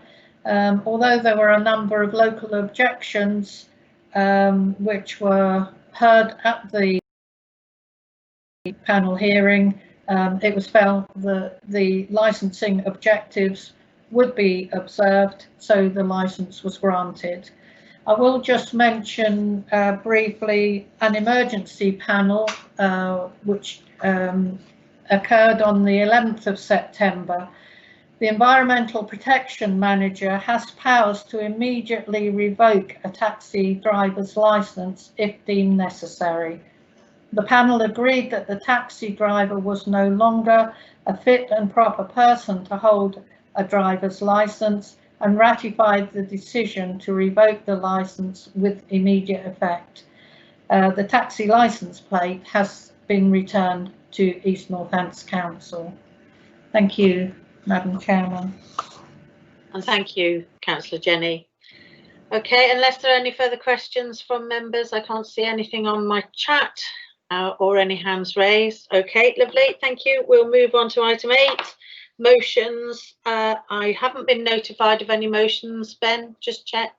Although there were a number of local objections which were heard at the panel hearing, it was felt that the licensing objectives would be observed, so the licence was granted. I will just mention briefly an emergency panel which occurred on the 11th of September. The Environmental Protection Manager has powers to immediately revoke a taxi driver's licence if deemed necessary. The panel agreed that the taxi driver was no longer a fit and proper person to hold a driver's licence and ratified the decision to revoke the licence with immediate effect. The taxi licence plate has been returned to East Northants Council. Thank you, Madam Chairman.
And thank you, Councillor Jenny. Okay, unless there are any further questions from members, I can't see anything on my chat or any hands raised. Okay, lovely, thank you. We'll move on to item 8, motions. I haven't been notified of any motions, Ben, just check.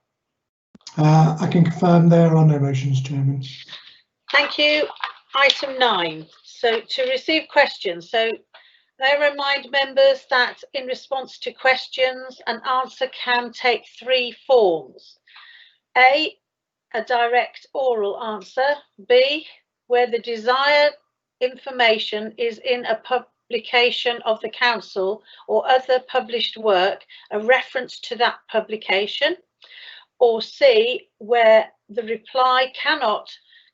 I can confirm there are no motions, Chairman.
Thank you. Item 9, so to receive questions. So I remind members that in response to questions, an answer can take 3 forms. A direct oral answer. B, where the desired information is in a publication of the council or other published work, a reference to that publication. Or C, where the reply cannot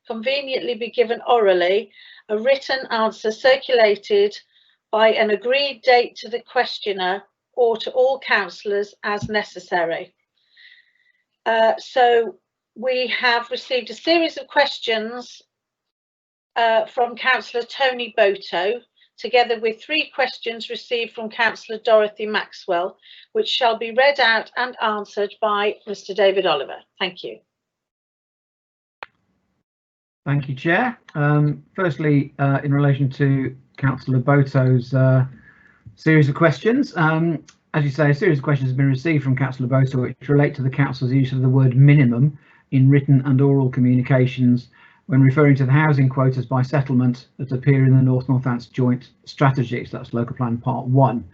conveniently be given orally, a written answer circulated by an agreed date to the questioner or to all councillors as necessary. So we have received a series of questions from Councillor Tony Boto, together with 3 questions received from Councillor Dorothy Maxwell, which shall be read out and answered by Mr. David Oliver. Thank you.
Thank you, Chair. Firstly, in relation to Councillor Boto's series of questions, as you say, a series of questions have been received from Councillor Boto which relate to the council's use of the word minimum in written and oral communications when referring to the housing quotas by settlement that appear in the North Northants Joint Strategy, so that's Local Plan Part 1.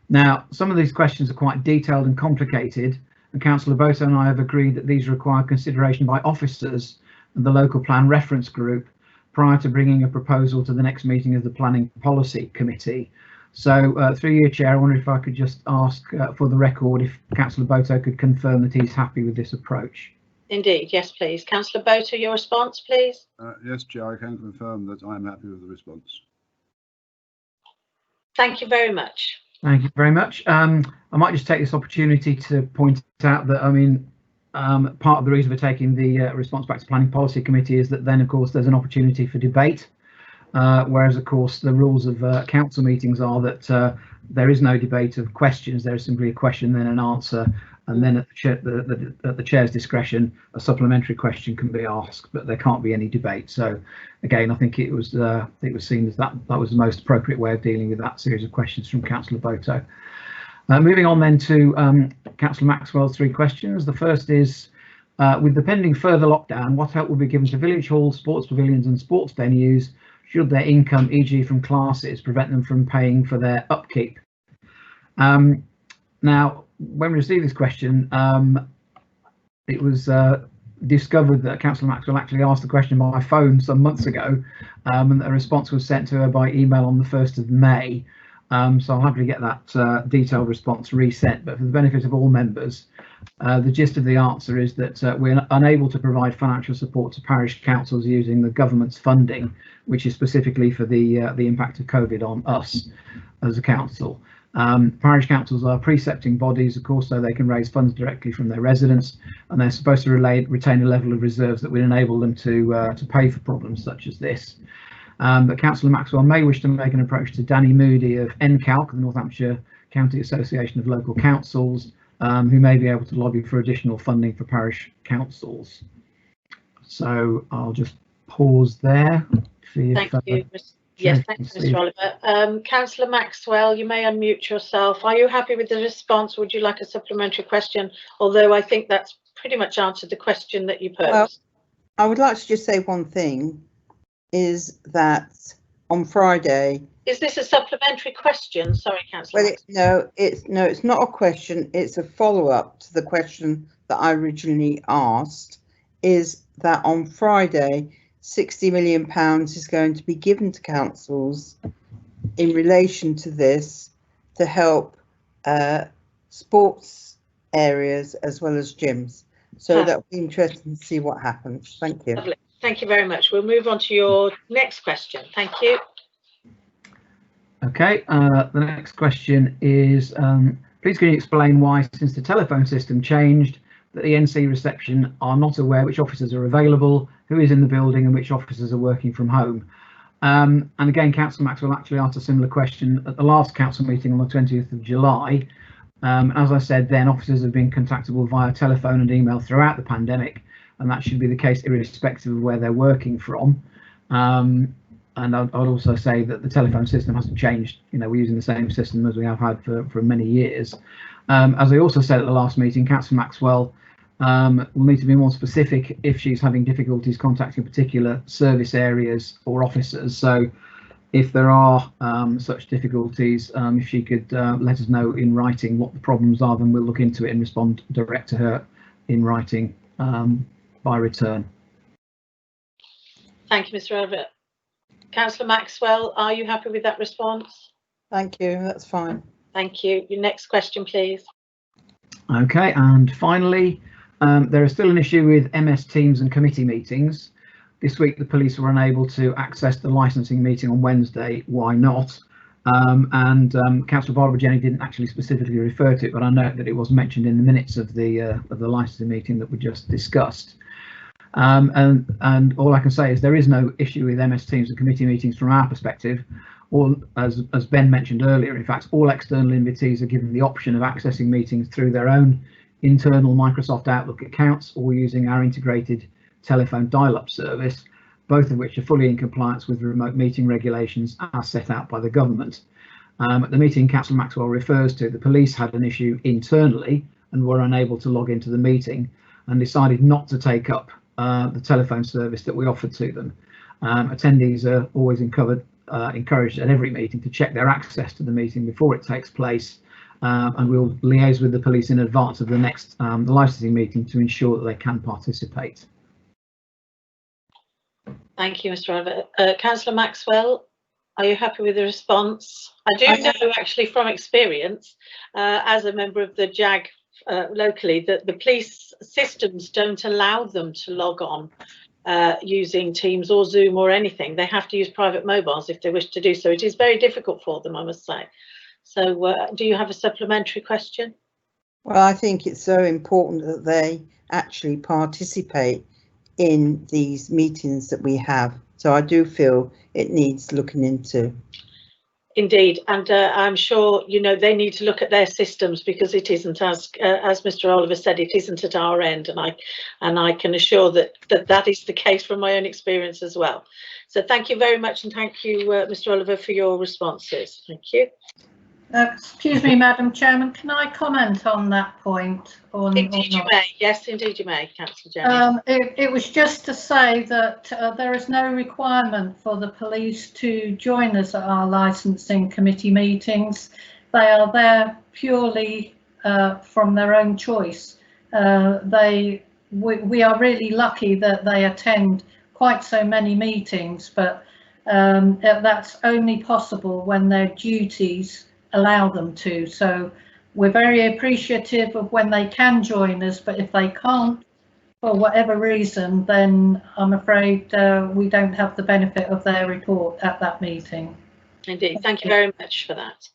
Now, some of these questions are quite detailed and complicated, and Councillor Boto and I have agreed that these require consideration by officers of the Local Plan Reference Group prior to bringing a proposal to the next meeting of the Planning Policy Committee. So through you, Chair, I wonder if I could just ask for the record if Councillor Boto could confirm that he's happy with this approach.
Indeed, yes, please. Councillor Boto, your response, please.
Yes, Chair, I can confirm that I'm happy with the response.
Thank you very much.
Thank you very much. I might just take this opportunity to point out that, I mean, part of the reason for taking the response back to Planning Policy Committee is that then, of course, there's an opportunity for debate, whereas, of course, the rules of council meetings are that there is no debate of questions. There is simply a question, then an answer, and then at the chair's discretion, a supplementary question can be asked, but there can't be any debate. So, again, I think it was seen as that was the most appropriate way of dealing with that series of questions from Councillor Boto. Moving on then to Councillor Maxwell's 3 questions. The first is, with the pending further lockdown, what help will be given to village halls, sports pavilions and sports venues should their income, e.g. from classes, prevent them from paying for their upkeep? Now, when we received this question, it was discovered that Councillor Maxwell actually asked the question by phone some months ago, and a response was sent to her by email on the 1st of May. So I'll happily get that detailed response resent, but for the benefit of all members, the gist of the answer is that we're unable to provide financial support to parish councils using the government's funding, which is specifically for the impact of COVID on us as a council. Parish councils are precepting bodies, of course, so they can raise funds directly from their residents, and they're supposed to retain a level of reserves that would enable them to pay for problems such as this. But Councillor Maxwell may wish to make an approach to Danny Moody of NCALC, the North Hampshire County Association of Local Councils, who may be able to lobby for additional funding for parish councils. So I'll just pause there. See if,
thank you. Yes, thanks, Mr. Oliver. Councillor Maxwell, you may unmute yourself. Are you happy with the response? Would you like a supplementary question? Although I think that's pretty much answered the question that you posed.
Well, I would like to just say one thing, is that on Friday
Is this a supplementary question? Sorry, Councillor.
Well, it's not a question. It's a follow-up to the question that I originally asked. Is that on Friday, £60 million is going to be given to councils in relation to this to help sports areas as well as gyms. So that would be interesting to see what happens. Thank you.
Lovely. Thank you very much. We'll move on to your next question. Thank you.
Okay, the next question is, please can you explain why, since the telephone system changed, that the NC reception are not aware which officers are available, who is in the building and which officers are working from home? And again, Councillor Maxwell actually asked a similar question at the last council meeting on the 20th of July. As I said then, officers have been contactable via telephone and email throughout the pandemic, and that should be the case irrespective of where they're working from. And I'd also say that the telephone system hasn't changed. You know, we're using the same system as we have had for many years. As I also said at the last meeting, Councillor Maxwell will need to be more specific if she's having difficulties contacting particular service areas or officers. So if there are such difficulties, if she could let us know in writing what the problems are, then we'll look into it and respond direct to her in writing by return.
Thank you, Mr. Elliott. Councillor Maxwell, are you happy with that response?
Thank you, that's fine.
Thank you. Your next question, please.
Okay, and finally, there is still an issue with MS Teams and committee meetings. This week, the police were unable to access the licensing meeting on Wednesday. Why not? Councillor Barbara Jenny didn't actually specifically refer to it, but I note that it was mentioned in the minutes of the licensing meeting that we just discussed. And all I can say is there is no issue with MS Teams and committee meetings from our perspective. Or as Ben mentioned earlier, in fact, all external invitees are given the option of accessing meetings through their own internal Microsoft Outlook accounts or using our integrated telephone dial-up service, both of which are fully in compliance with remote meeting regulations as set out by the government. At the meeting Councillor Maxwell refers to, the police had an issue internally and were unable to log into the meeting and decided not to take up the telephone service that we offered to them. Attendees are always encouraged at every meeting to check their access to the meeting before it takes place, and we'll liaise with the police in advance of the next the licensing meeting to ensure that they can participate.
Thank you, Mr. Oliver. Councillor Maxwell, are you happy with the response? I do know actually from experience, as a member of the JAG locally, that the police systems don't allow them to log on using Teams or Zoom or anything. They have to use private mobiles if they wish to do so. It is very difficult for them, I must say. So do you have a supplementary question?
Well, I think it's so important that they actually participate in these meetings that we have. So I do feel it needs looking into. Indeed, and I'm sure, you know, they need to look at their systems because it isn't, as Mr. Oliver said, it isn't at our end, and I can assure that is the case from my own experience as well. So thank you very much, and thank you, Mr. Oliver, for your responses. Thank you.
Excuse me, Madam Chairman, can I comment on that point?
Indeed you may. Yes, indeed you may, Councillor Jenny.
It was just to say that there is no requirement for the police to join us at our licensing committee meetings. They are there purely from their own choice. We are really lucky that they attend quite so many meetings, but that's only possible when their duties allow them to. So we're very appreciative of when they can join us, but if they can't for whatever reason, then I'm afraid we don't have the benefit of their report at that meeting.
Indeed, thank you very much for that.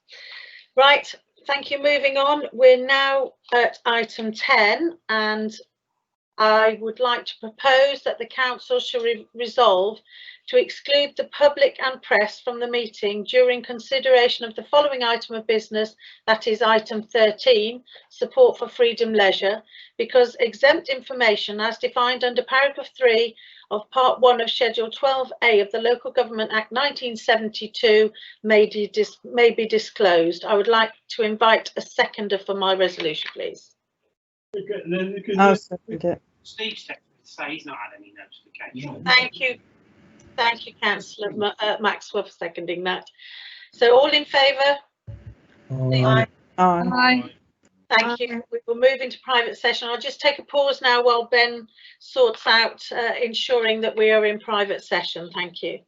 Right, thank you. Moving on, we're now at item 10, and I would like to propose that the council shall resolve to exclude the public and press from the meeting during consideration of the following item of business, that is item 13, support for freedom leisure, because exempt information as defined under paragraph 3 of part 1 of schedule 12A of the Local Government Act 1972 may be disclosed. I would like to invite a seconder for my resolution, please.
I'll second it.
Steve said he's not had any notification.
Thank you. Thank you, Councillor Maxwell, for seconding that. So all in favour?
Aye.
Aye.
Thank you. We will move into private session. I'll just take a pause now while Ben sorts out ensuring that we are in private session. Thank you.